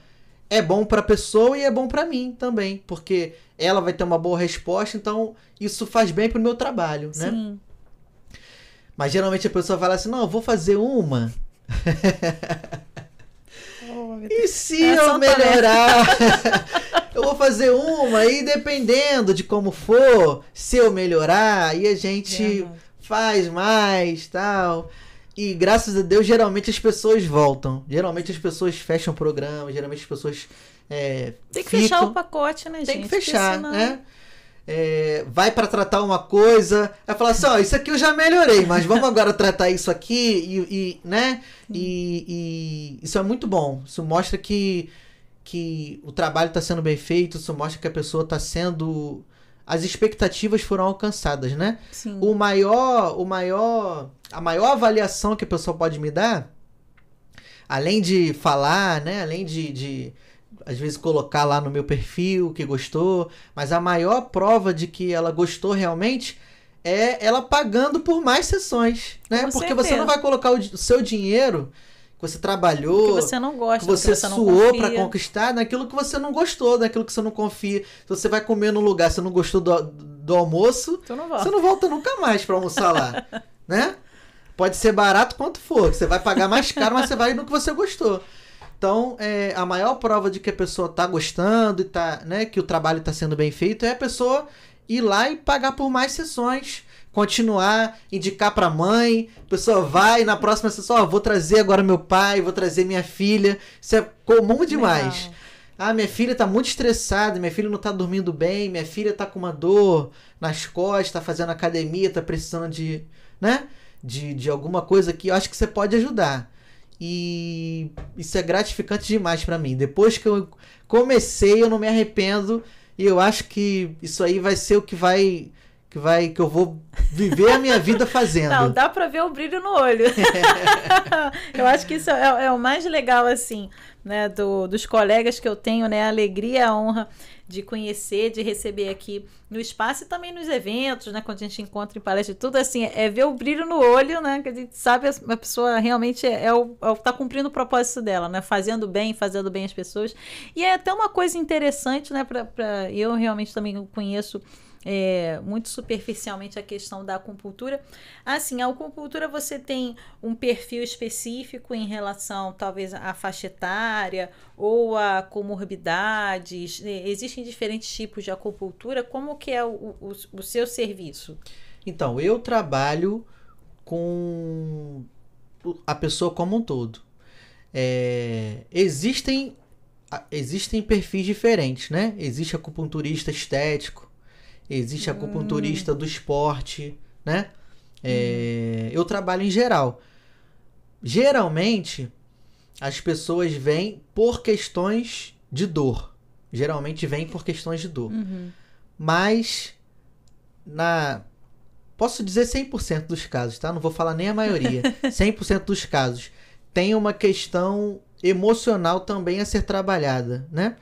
é bom para a pessoa e é bom para mim também, porque ela vai ter uma boa resposta, então isso faz bem para o meu trabalho, né? Sim. Mas geralmente a pessoa fala assim, não, eu vou fazer uma. E se eu melhorar? Eu vou fazer uma e dependendo de como for, se eu melhorar, aí a gente faz mais, tal. E graças a Deus, geralmente as pessoas voltam. Geralmente as pessoas fecham o programa, geralmente as pessoas tem que fechar o pacote, né, gente? Tem que fechar, né? Vai para tratar uma coisa, vai falar assim, ó, isso aqui eu já melhorei, mas vamos agora tratar isso aqui né? E isso é muito bom. Isso mostra que o trabalho está sendo bem feito, isso mostra que a pessoa está sendo... As expectativas foram alcançadas, né? Sim. A maior avaliação que a pessoa pode me dar, além de falar, né? Além de às vezes colocar lá no meu perfil que gostou, mas a maior prova de que ela gostou realmente é ela pagando por mais sessões, né? Porque você não vai colocar o seu dinheiro que você trabalhou, que você não gosta, que você suou para conquistar, naquilo que você não gostou, naquilo que você não confia. Se você vai comer num lugar, você não gostou do almoço, você não volta nunca mais para almoçar lá, né? Pode ser barato quanto for, você vai pagar mais caro, mas você vai no que você gostou. Então, a maior prova de que a pessoa está gostando e né, que o trabalho está sendo bem feito é a pessoa ir lá e pagar por mais sessões, continuar, indicar para a mãe, a pessoa vai na próxima sessão, vou trazer agora meu pai, vou trazer minha filha. Isso é comum demais. Legal. Minha filha está muito estressada, minha filha não está dormindo bem, minha filha está com uma dor nas costas, está fazendo academia, está precisando de alguma coisa que eu acho que você pode ajudar. E isso é gratificante demais para mim. Depois que eu comecei, eu não me arrependo. E eu acho que isso aí vai ser o que eu vou viver a minha vida fazendo. Não, dá para ver o brilho no olho. Eu acho que isso é o mais legal, assim, né, dos colegas que eu tenho, né, a alegria, a honra de conhecer, de receber aqui no espaço e também nos eventos, né, quando a gente encontra em palestra, tudo assim, ver o brilho no olho, né, que a gente sabe a pessoa realmente tá cumprindo o propósito dela, né, fazendo bem as pessoas. E é até uma coisa interessante, né, eu realmente também conheço muito superficialmente a questão da acupuntura. Assim, a acupuntura você tem um perfil específico em relação talvez à faixa etária ou a comorbidades. Existem diferentes tipos de acupuntura. Como que é o seu serviço? Então, eu trabalho com a pessoa como um todo. Existem perfis diferentes, né? Existe acupunturista estético, existe acupunturista do esporte, né? Eu trabalho em geral. Geralmente, as pessoas vêm por questões de dor. Mas, posso dizer 100% dos casos, tá? Não vou falar nem a maioria. 100% dos casos. Tem uma questão emocional também a ser trabalhada, né?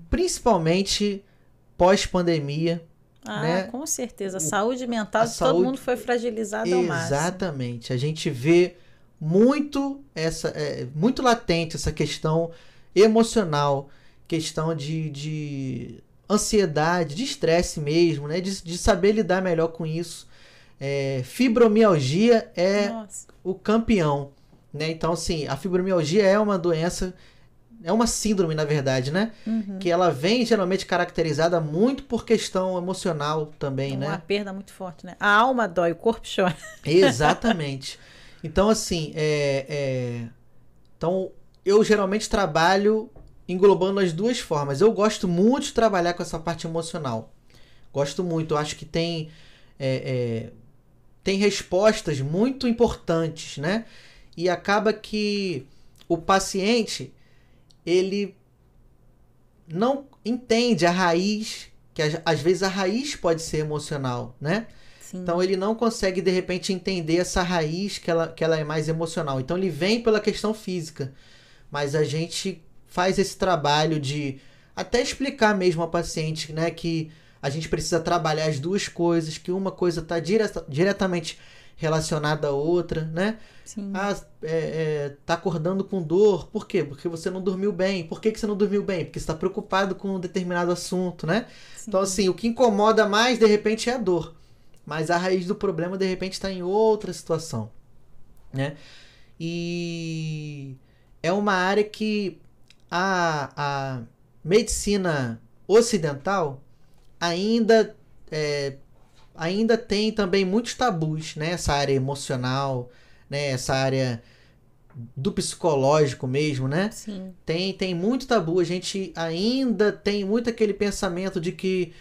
Principalmente pós-pandemia. Né? Com certeza. A saúde mental de todo mundo foi fragilizada ao máximo. Exatamente. A gente vê muito muito latente essa questão emocional, questão de ansiedade, de estresse mesmo, né? De saber lidar melhor com isso. Fibromialgia é o campeão, né? Então, assim, a fibromialgia é uma doença, é uma síndrome, na verdade, né? Que ela vem geralmente caracterizada muito por questão emocional também, né? Uma perda muito forte, né? A alma dói, o corpo chora. Exatamente. Então, assim, então, eu geralmente trabalho englobando as duas formas. Eu gosto muito de trabalhar com essa parte emocional. Gosto muito. Eu acho que tem respostas muito importantes, né? E acaba que o paciente, ele não entende a raiz, que às vezes a raiz pode ser emocional, né? Sim. Então ele não consegue de repente entender essa raiz que ela é mais emocional. Então ele vem pela questão física, mas a gente faz esse trabalho de até explicar mesmo ao paciente, né, que a gente precisa trabalhar as duas coisas, que uma coisa está diretamente relacionada à outra, né? Sim. Tá acordando com dor, por quê? Porque você não dormiu bem. Por que você não dormiu bem? Porque você está preocupado com um determinado assunto, né? Sim. Então, assim, o que incomoda mais, de repente, é a dor. Mas a raiz do problema, de repente, está em outra situação, né? E é uma área que a medicina ocidental ainda tem também muitos tabus, né? Essa área emocional, né? Essa área do psicológico mesmo, né? Sim. Tem muito tabu. A gente ainda tem muito aquele pensamento de que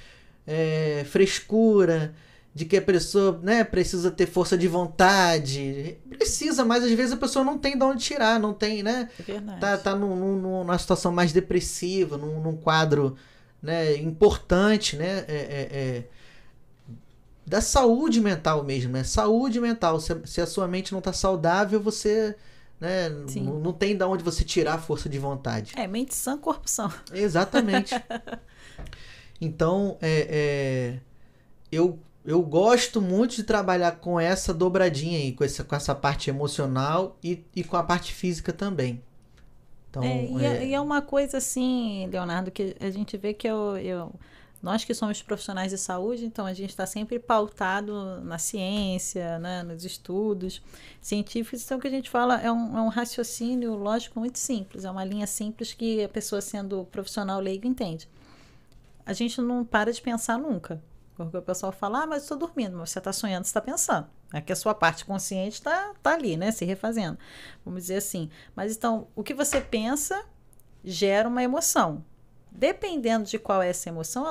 frescura, de que a pessoa, né, precisa ter força de vontade. Precisa, mas às vezes a pessoa não tem de onde tirar, não tem, né? É verdade. Tá numa situação mais depressiva, num quadro, né, importante, né? Da saúde mental mesmo, né? Saúde mental. Se a sua mente não tá saudável, você, né, não tem de onde você tirar a força de vontade. Mente sã, corpo sã. Exatamente. Então, eu gosto muito de trabalhar com essa dobradinha aí, com essa parte emocional e com a parte física também. Então, e é uma coisa assim, Leonardo, que a gente vê que nós que somos profissionais de saúde, então a gente está sempre pautado na ciência, né, nos estudos científicos. Então o que a gente fala é um raciocínio lógico muito simples, é uma linha simples que a pessoa sendo profissional leigo entende. A gente não para de pensar nunca. Porque o pessoal fala, mas eu estou dormindo, mas você está sonhando, você está pensando. É que a sua parte consciente está ali, né, se refazendo. Vamos dizer assim. Mas então, o que você pensa gera uma emoção. Dependendo de qual é essa emoção,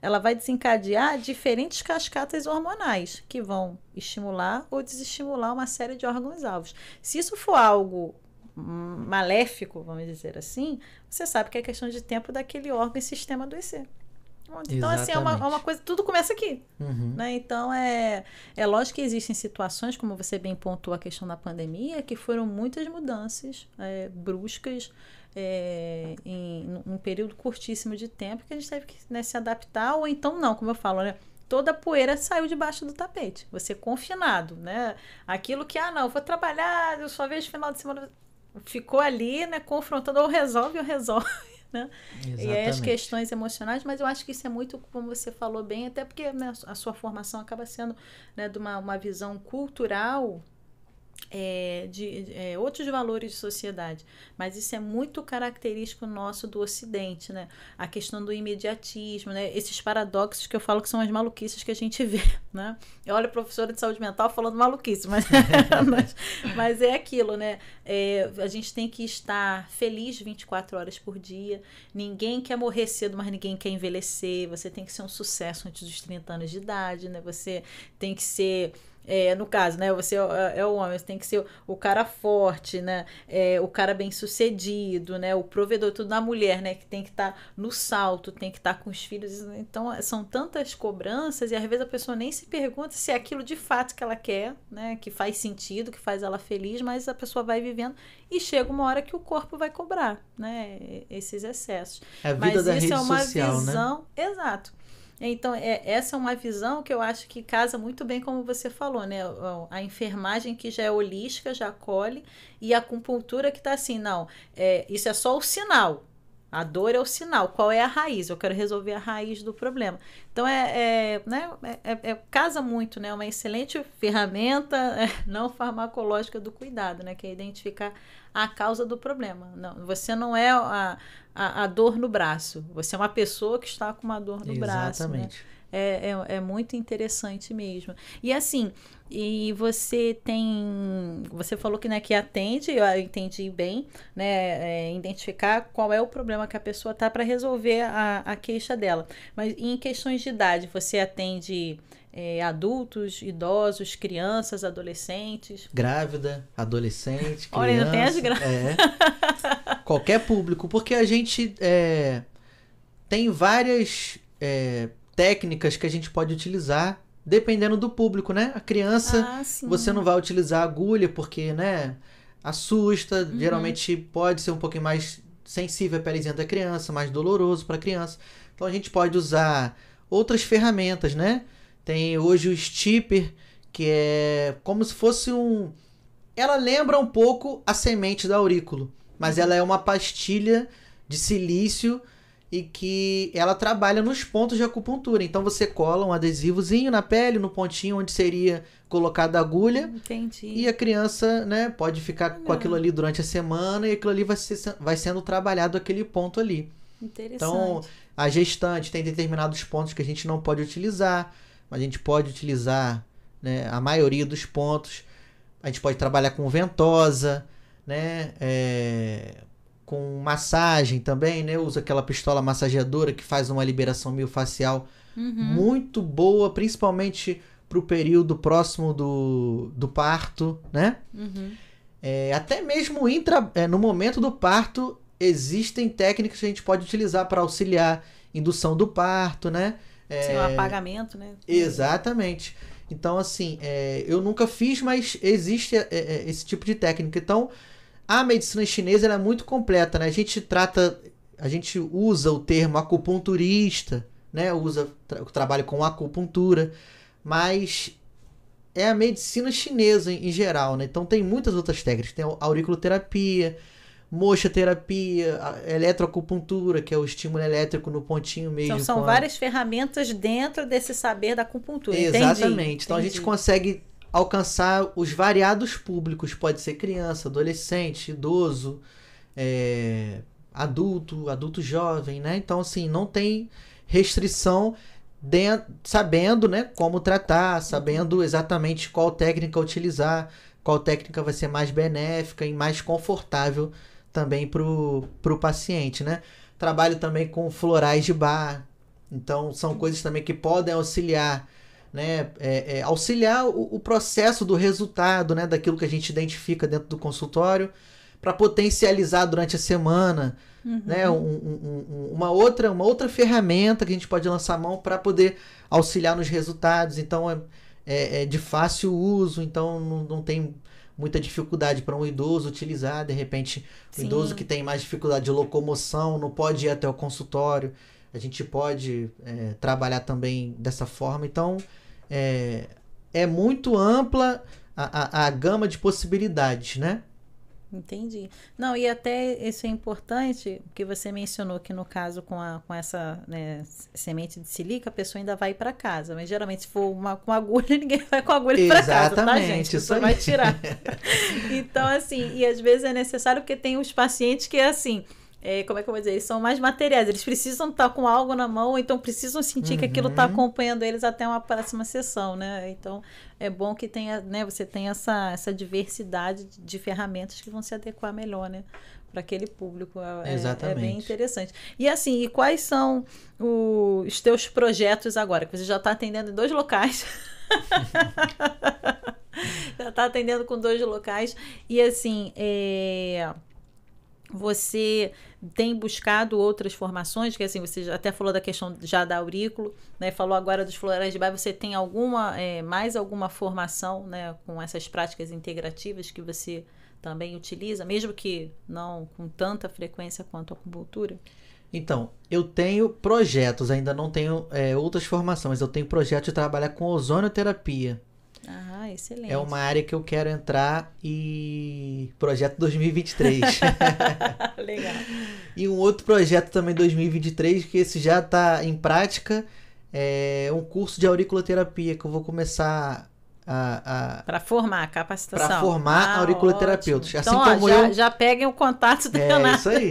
ela vai desencadear diferentes cascatas hormonais que vão estimular ou desestimular uma série de órgãos-alvos. Se isso for algo maléfico, vamos dizer assim, você sabe que é questão de tempo daquele órgão e sistema adoecer. Então, assim, é uma coisa, tudo começa aqui. Né? Então, é lógico que existem situações, como você bem pontuou a questão da pandemia, que foram muitas mudanças bruscas em um período curtíssimo de tempo que a gente teve que, né, se adaptar, ou então não, como eu falo, né? Toda a poeira saiu debaixo do tapete. Você confinado, né? Aquilo que, não, eu vou trabalhar, eu só vejo final de semana, ficou ali, né, confrontando, ou resolve. Né? E aí as questões emocionais, mas eu acho que isso é muito, como você falou bem, até porque, né, a sua formação acaba sendo, né, de uma visão cultural de outros valores de sociedade, mas isso é muito característico nosso do Ocidente, né? A questão do imediatismo, né? Esses paradoxos que eu falo que são as maluquices que a gente vê, né? Eu olho a professora de saúde mental falando maluquice, mas é aquilo, né? A gente tem que estar feliz 24 horas por dia, ninguém quer morrer cedo, mas ninguém quer envelhecer, você tem que ser um sucesso antes dos 30 anos de idade, né? Você tem que ser no caso, né? Você é o homem, você tem que ser o cara forte, né? O cara bem-sucedido, né? O provedor, tudo na mulher, né? Que tem que estar no salto, tem que estar com os filhos. Então, são tantas cobranças e às vezes a pessoa nem se pergunta se é aquilo de fato que ela quer, né? Que faz sentido, que faz ela feliz, mas a pessoa vai vivendo e chega uma hora que o corpo vai cobrar, né? Esses excessos. É a vida mas da isso rede é uma social, visão, né? exato. Então, essa é uma visão que eu acho que casa muito bem, como você falou, né? A enfermagem que já é holística, já acolhe, e a acupuntura que está assim, não, isso é só o sinal. A dor é o sinal. Qual é a raiz? Eu quero resolver a raiz do problema. Então, né? Casa muito, né? Uma excelente ferramenta não farmacológica do cuidado, né? Que é identificar a causa do problema. Não, você não é a dor no braço. Você é uma pessoa que está com uma dor no braço, né? É muito interessante mesmo. E assim, você falou que, né, que atende, eu entendi bem, né, identificar qual é o problema que a pessoa tá para resolver a queixa dela. Mas em questões de idade, você atende adultos, idosos, crianças, adolescentes? Grávida, adolescente, criança. Olha, ainda tem as grávidas. Qualquer público, porque a gente tem várias técnicas que a gente pode utilizar dependendo do público, né? A criança, você não vai utilizar agulha porque, né, assusta, geralmente pode ser um pouquinho mais sensível a pelezinha da criança, mais doloroso para a criança. Então a gente pode usar outras ferramentas, né? Tem hoje o Stipper, que é como se fosse ela lembra um pouco a semente da aurículo, mas ela é uma pastilha de silício e que ela trabalha nos pontos de acupuntura. Então você cola um adesivozinho na pele, no pontinho onde seria colocada a agulha. Entendi. E a criança, né, pode ficar com aquilo ali durante a semana e aquilo ali vai sendo trabalhado aquele ponto ali. Interessante. Então, a gestante tem determinados pontos que a gente não pode utilizar, mas a gente pode utilizar, né, a maioria dos pontos. A gente pode trabalhar com ventosa, né, com massagem também, né? Usa aquela pistola massageadora que faz uma liberação miofascial muito boa, principalmente para o período próximo do parto, né? Até mesmo no momento do parto, existem técnicas que a gente pode utilizar para auxiliar indução do parto, né? Sim, o apagamento, né? Exatamente. Então, assim, eu nunca fiz, mas existe esse tipo de técnica. Então, a medicina chinesa ela é muito completa, né? A gente usa o termo acupunturista, né? Trabalho com acupuntura, mas é a medicina chinesa em geral, né? Então tem muitas outras técnicas. Tem a auriculoterapia, mochoterapia, eletroacupuntura, que é o estímulo elétrico no pontinho mesmo. Então, são várias ferramentas dentro desse saber da acupuntura. Exatamente. Então a gente consegue alcançar os variados públicos. Pode ser criança, adolescente, idoso, adulto jovem, né? Então, assim, não tem restrição sabendo, né, como tratar, sabendo exatamente qual técnica utilizar, qual técnica vai ser mais benéfica e mais confortável também pro paciente, né? Trabalho também com florais de bar. Então, são coisas também que podem auxiliar, né? Auxiliar o processo do resultado, né? Daquilo que a gente identifica dentro do consultório, para potencializar durante a semana, né? Uma outra ferramenta que a gente pode lançar a mão para poder auxiliar nos resultados. Então, é de fácil uso, então não tem muita dificuldade para um idoso utilizar. De repente, o idoso que tem mais dificuldade de locomoção não pode ir até o consultório. A gente pode trabalhar também dessa forma. Então, é muito ampla a gama de possibilidades, né? Entendi. Não, e até isso é importante, porque você mencionou que no caso com essa, né, semente de silica, a pessoa ainda vai para casa, mas geralmente se for com agulha, ninguém vai com agulha para casa, tá, gente? Você vai tirar. Então, assim, e às vezes é necessário porque tem os pacientes que é assim, como é que eu vou dizer? Eles são mais materiais, eles precisam estar com algo na mão, então precisam sentir que aquilo está acompanhando eles até uma próxima sessão, né? Então, é bom que tenha, né, você tenha essa diversidade de ferramentas que vão se adequar melhor, né, aquele público. É Exatamente. bem interessante. E assim, e quais são os teus projetos agora? Que você já está atendendo em 2 locais. Já está atendendo com 2 locais. E assim, você tem buscado outras formações, que assim, você já até falou da questão já da aurículo, né? Falou agora dos florais de Bach. Você tem mais alguma formação, né, com essas práticas integrativas que você também utiliza, mesmo que não com tanta frequência quanto a acupuntura? Então, eu tenho projetos, ainda não tenho outras formações, mas eu tenho projeto de trabalhar com ozonioterapia. Ah, excelente. É uma área que eu quero entrar e projeto 2023. Legal. E um outro projeto também 2023, que esse já está em prática, é um curso de auriculoterapia que eu vou começar para formar, capacitação. Para formar auriculoterapeutas. Então, assim como já peguem o contato do Leonardo. É isso aí.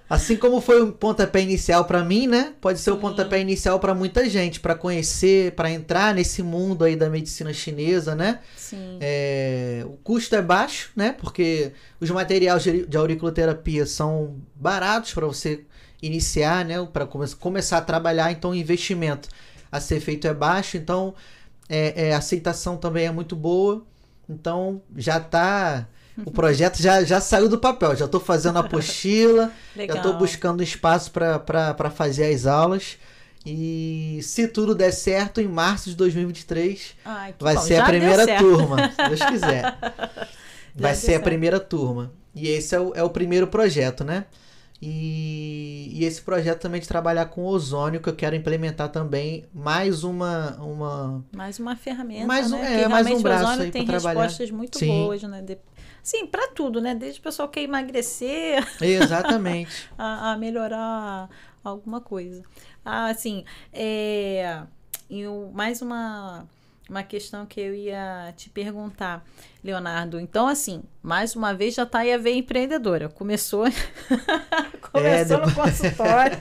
Assim como foi o pontapé inicial para mim, né? Pode ser o pontapé inicial para muita gente, para conhecer, para entrar nesse mundo aí da medicina chinesa, né? Sim. O custo é baixo, né? Porque os materiais de auriculoterapia são baratos para você iniciar, né? Para começar a trabalhar, então o investimento a ser feito é baixo, então a aceitação também é muito boa. Então já tá... O projeto já saiu do papel, já estou fazendo a apostila, já estou buscando espaço para fazer as aulas. E se tudo der certo, em março de 2023 vai ser a primeira turma, se Deus quiser. Vai ser a primeira turma. E esse é o primeiro projeto, né? E esse projeto também de trabalhar com ozônio, que eu quero implementar também mais uma ferramenta, mais né? Mais um braço o ozônio aí tem para trabalhar. Respostas muito boas, né? Sim, para tudo, né? Desde o pessoal que quer emagrecer exatamente a melhorar alguma coisa. Assim, mais uma questão que eu ia te perguntar, Leonardo. Então, assim, mais uma vez já está aí a veia empreendedora. Começou no consultório,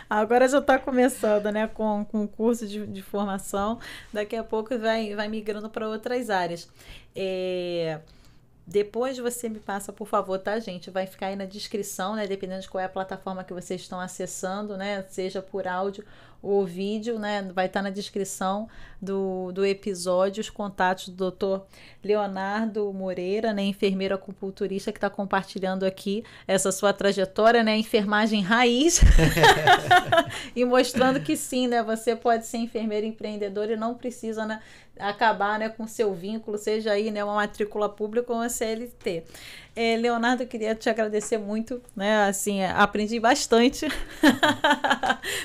agora já está começando, né, com o curso de formação. Daqui a pouco vai migrando para outras áreas. Depois você me passa, por favor, tá, gente? Vai ficar aí na descrição, né? Dependendo de qual é a plataforma que vocês estão acessando, né? Seja por áudio ou vídeo, né? Vai estar na descrição do episódio os contatos do Dr. Leonardo Moreira, né? Enfermeiro acupunturista, que está compartilhando aqui essa sua trajetória, né? Enfermagem raiz. E mostrando que sim, né? Você pode ser enfermeiro empreendedor e não precisa, né, acabar, né, com seu vínculo, seja aí, né, uma matrícula pública ou uma CLT. Leonardo, eu queria te agradecer muito, né, assim, aprendi bastante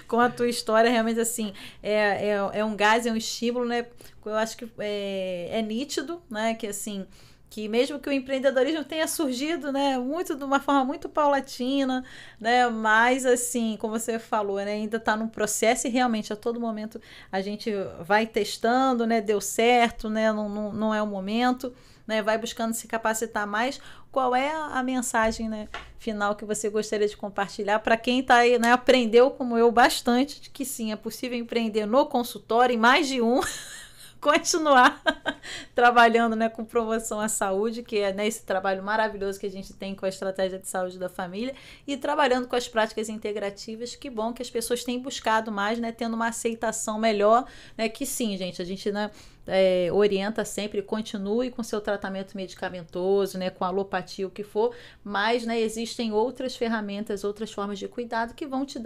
com a tua história, realmente, assim, é um gás, é um estímulo, né, eu acho que é nítido, né, que assim, que mesmo que o empreendedorismo tenha surgido, né, de uma forma muito paulatina, né, mas assim, como você falou, né, ainda está num processo e realmente a todo momento a gente vai testando, né, deu certo, né, não é o momento, né, vai buscando se capacitar mais. Qual é a mensagem, né, final que você gostaria de compartilhar para quem está aí, né, aprendeu como eu bastante de que sim, é possível empreender no consultório, em mais de um, continuar trabalhando, né, com promoção à saúde, que é, né, esse trabalho maravilhoso que a gente tem com a estratégia de saúde da família, e trabalhando com as práticas integrativas. Que bom que as pessoas têm buscado mais, né, tendo uma aceitação melhor, né, que sim, gente, a gente, né, orienta sempre, continue com seu tratamento medicamentoso, né, com alopatia, o que for, mas, né, existem outras ferramentas, outras formas de cuidado que vão te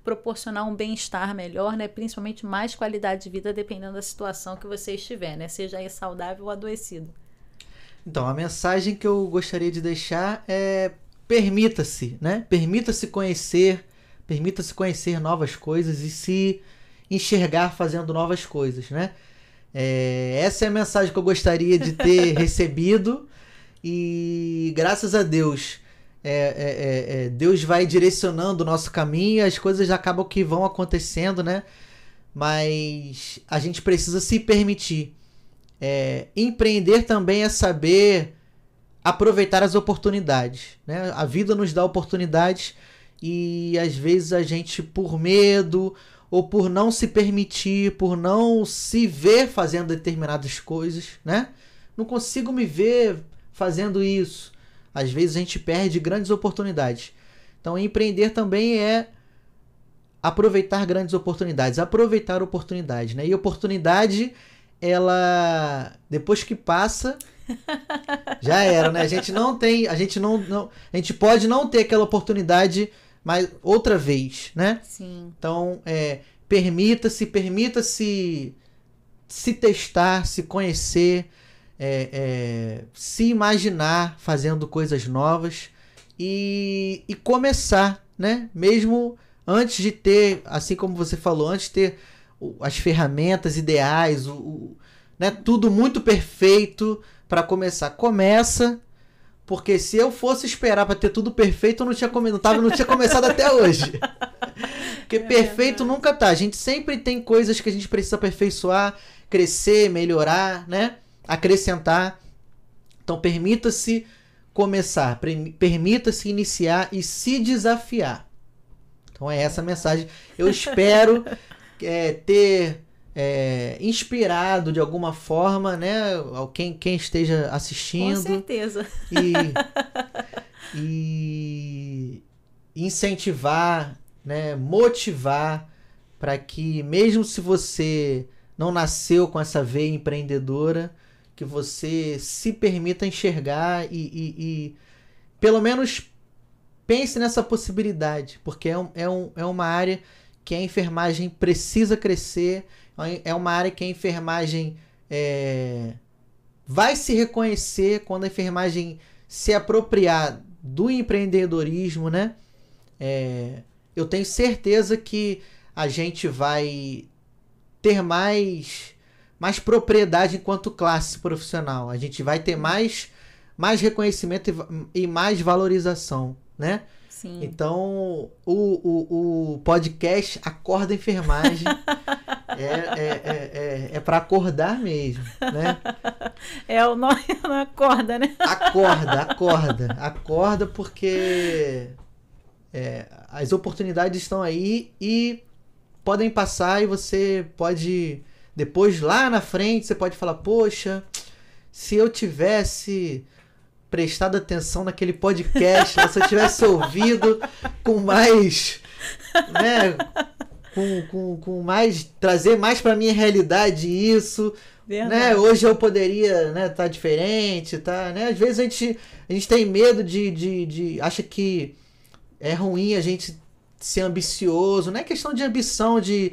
proporcionar um bem-estar melhor, né, principalmente mais qualidade de vida, dependendo da situação que você estiver, né, seja aí saudável ou adoecido. Então, a mensagem que eu gostaria de deixar é: permita-se, né, permita-se conhecer novas coisas e se enxergar fazendo novas coisas, né. Essa é a mensagem que eu gostaria de ter recebido, e graças a Deus Deus vai direcionando o nosso caminho, as coisas acabam que vão acontecendo, né? Mas a gente precisa se permitir. Empreender também é saber aproveitar as oportunidades, né? A vida nos dá oportunidades e às vezes a gente, por medo ou por não se permitir, por não se ver fazendo determinadas coisas, né? Não consigo me ver fazendo isso. às vezes a gente perde grandes oportunidades. Então, empreender também é aproveitar grandes oportunidades, aproveitar oportunidade, né? E oportunidade, ela, depois que passa, já era, né? A gente pode não ter aquela oportunidade mais outra vez, né? Sim. Então, permita-se se testar, se conhecer, se imaginar fazendo coisas novas e começar, né? Mesmo antes de ter, assim como você falou, antes de ter as ferramentas ideais, né? Tudo muito perfeito para começar. Começa, porque se eu fosse esperar para ter tudo perfeito, eu não tinha começado até hoje. Porque perfeito nunca tá. A gente sempre tem coisas que a gente precisa aperfeiçoar, crescer, melhorar, né? Acrescentar. Então, permita-se começar, permita-se iniciar e se desafiar. Então, é essa a mensagem. Eu espero ter inspirado de alguma forma, né? Quem esteja assistindo. Com certeza. E incentivar, né? Motivar para que, mesmo se você não nasceu com essa veia empreendedora, que você se permita enxergar e pelo menos pense nessa possibilidade, porque é uma área que a enfermagem precisa crescer, é uma área que a enfermagem vai se reconhecer quando a enfermagem se apropriar do empreendedorismo, né? Eu tenho certeza que a gente vai ter mais propriedade enquanto classe profissional. A gente vai ter mais reconhecimento e mais valorização, né? Sim. Então, o podcast Acorda Enfermagem é para acordar mesmo, né? O nome não acorda, né? Acorda porque as oportunidades estão aí e podem passar e você pode, depois lá na frente, você pode falar, poxa, se eu tivesse prestado atenção naquele podcast, se eu tivesse ouvido com mais, né, com mais, trazer mais para minha realidade isso, né, hoje eu poderia, né, tá diferente, tá, né, às vezes a gente tem medo de acha que é ruim a gente ser ambicioso, não é questão de ambição de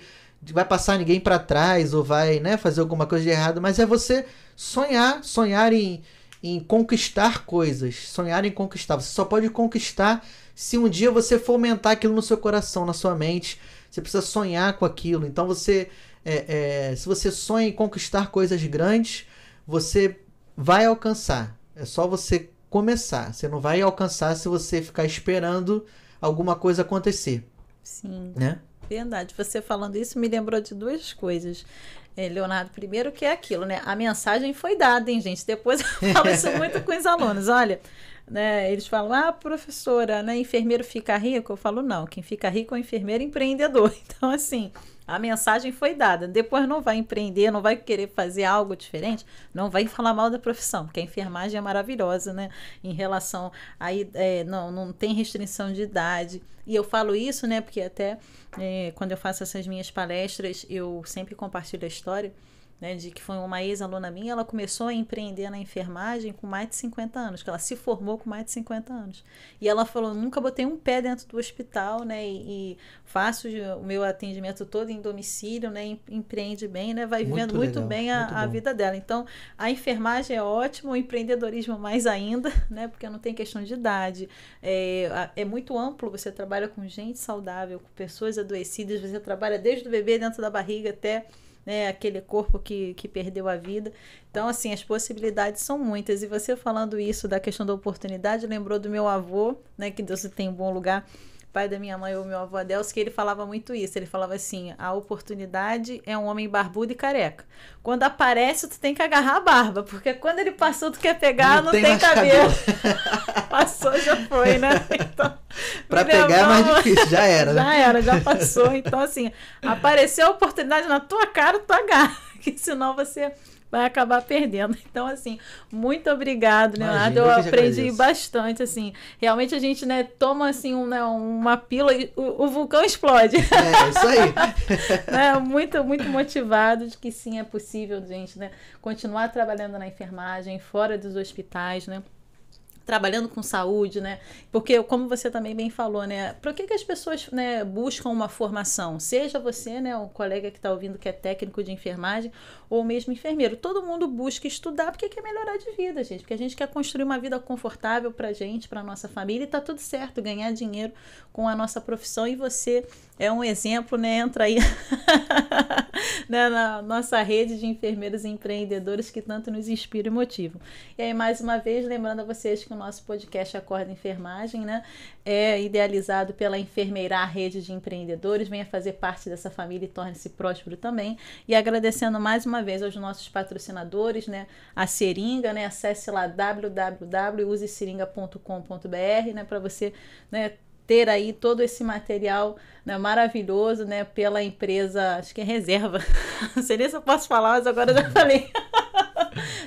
vai passar ninguém para trás ou vai, né, fazer alguma coisa de errado, mas é você sonhar em conquistar coisas, sonhar em conquistar. Você só pode conquistar se um dia você fomentar aquilo no seu coração, na sua mente. Você precisa sonhar com aquilo. Então se você sonha em conquistar coisas grandes, você vai alcançar. É só você começar. Você não vai alcançar se você ficar esperando alguma coisa acontecer. Sim, né? Verdade. Você falando isso me lembrou de duas coisas. Leonardo, primeiro que é aquilo, né? A mensagem foi dada, hein, gente? Depois eu falo isso muito com os alunos. Olha, né, eles falam, professora, né, enfermeiro fica rico? Eu falo, não, quem fica rico é o enfermeiro empreendedor. Então, assim, a mensagem foi dada. Depois não vai empreender, não vai querer fazer algo diferente, não vai falar mal da profissão, porque a enfermagem é maravilhosa, né? Em relação aí, não tem restrição de idade. E eu falo isso, né, porque até quando eu faço essas minhas palestras, eu sempre compartilho a história, né, de que foi uma ex-aluna minha, ela começou a empreender na enfermagem com mais de 50 anos, que ela se formou com mais de 50 anos. E ela falou, nunca botei um pé dentro do hospital, né, e faço o meu atendimento todo em domicílio, né, empreende bem, né, vai vivendo muito bem a vida dela. Então, a enfermagem é ótima, o empreendedorismo mais ainda, né, porque não tem questão de idade, é muito amplo, você trabalha com gente saudável, com pessoas adoecidas, você trabalha desde o bebê dentro da barriga até, né, aquele corpo que perdeu a vida. Então, assim, as possibilidades são muitas. E você falando isso da questão da oportunidade, lembrou do meu avô, né, que Deus tem um bom lugar, pai da minha mãe, o meu avô Adelso, que ele falava muito isso. Ele falava assim, a oportunidade é um homem barbudo e careca. Quando aparece, tu tem que agarrar a barba, porque quando ele passou, tu quer pegar, não tem cabelo. Passou, já foi, né? Então, pra pegar é mais difícil, já era. Né? Já passou. Então, assim, apareceu a oportunidade na tua cara, tu agarra, que senão você vai acabar perdendo. Então, assim, muito obrigado, Leonardo. Imagina, eu aprendi bastante, assim. Realmente a gente, né, toma, assim, uma pílula e o vulcão explode. É, isso aí. Né, muito, muito motivado de que sim, é possível, gente, né, continuar trabalhando na enfermagem, fora dos hospitais, né, trabalhando com saúde, né? Porque, como você também bem falou, né? Por que as pessoas, né, buscam uma formação? Seja você, né, um colega que está ouvindo que é técnico de enfermagem ou mesmo enfermeiro. Todo mundo busca estudar porque quer melhorar de vida, gente. Porque a gente quer construir uma vida confortável pra gente, pra nossa família, e tá tudo certo, ganhar dinheiro com a nossa profissão. E você é um exemplo, né? Entra aí né, na nossa rede de enfermeiros e empreendedores que tanto nos inspiram e motivam. E aí, mais uma vez, lembrando a vocês que o nosso podcast Acorda Enfermagem, né, é idealizado pela Enfermeirar Rede de Empreendedores. Venha fazer parte dessa família e torne-se próspero também. E agradecendo mais uma vez aos nossos patrocinadores, né, a Seringa, né, acesse lá www.useseringa.com.br, né, para você, né, ter aí todo esse material, né, maravilhoso, né, pela empresa, acho que é Reserva. Não sei nem se eu posso falar, mas agora eu já falei.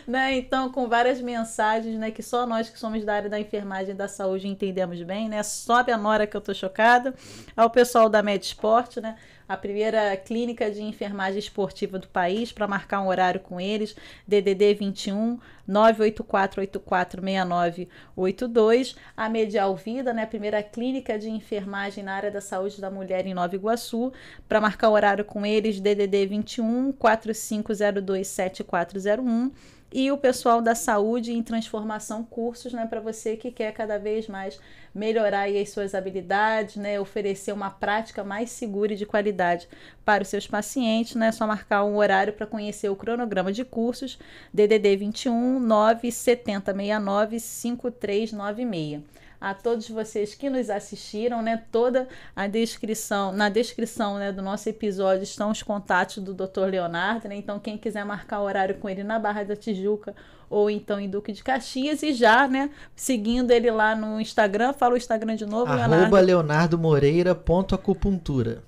Né, então, com várias mensagens, né, que só nós que somos da área da enfermagem e da saúde entendemos bem, né? Sobe a nora que eu tô chocada. Ao pessoal da MedSport, né, a primeira clínica de enfermagem esportiva do país, para marcar um horário com eles, DDD 21 984846982. A Medial Vida, né, a primeira clínica de enfermagem na área da saúde da mulher em Nova Iguaçu, para marcar o horário com eles, DDD 21 45027401. E o pessoal da Saúde em Transformação Cursos, né, para você que quer cada vez mais melhorar aí as suas habilidades, né, oferecer uma prática mais segura e de qualidade para os seus pacientes, né, só marcar um horário para conhecer o cronograma de cursos, DDD 21 97069 5396. A todos vocês que nos assistiram, né, toda a descrição, na descrição, né, do nosso episódio estão os contatos do Dr. Leonardo, né, então quem quiser marcar o horário com ele na Barra da Tijuca ou então em Duque de Caxias, e já, né, seguindo ele lá no Instagram, fala o Instagram de novo, @leonardomoreira.acupuntura.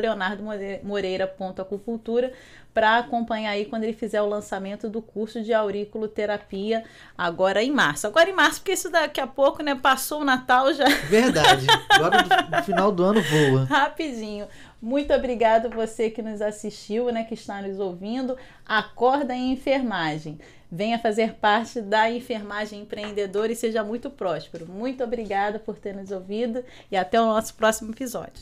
@leonardomoreira.acupuntura, para acompanhar aí quando ele fizer o lançamento do curso de auriculoterapia agora em março. Agora em março, porque isso daqui a pouco, né, passou o Natal já. Verdade. Agora no final do ano voa. Rapidinho. Muito obrigado você que nos assistiu, né, que está nos ouvindo. Acorda em Enfermagem. Venha fazer parte da Enfermagem Empreendedora e seja muito próspero. Muito obrigada por ter nos ouvido e até o nosso próximo episódio.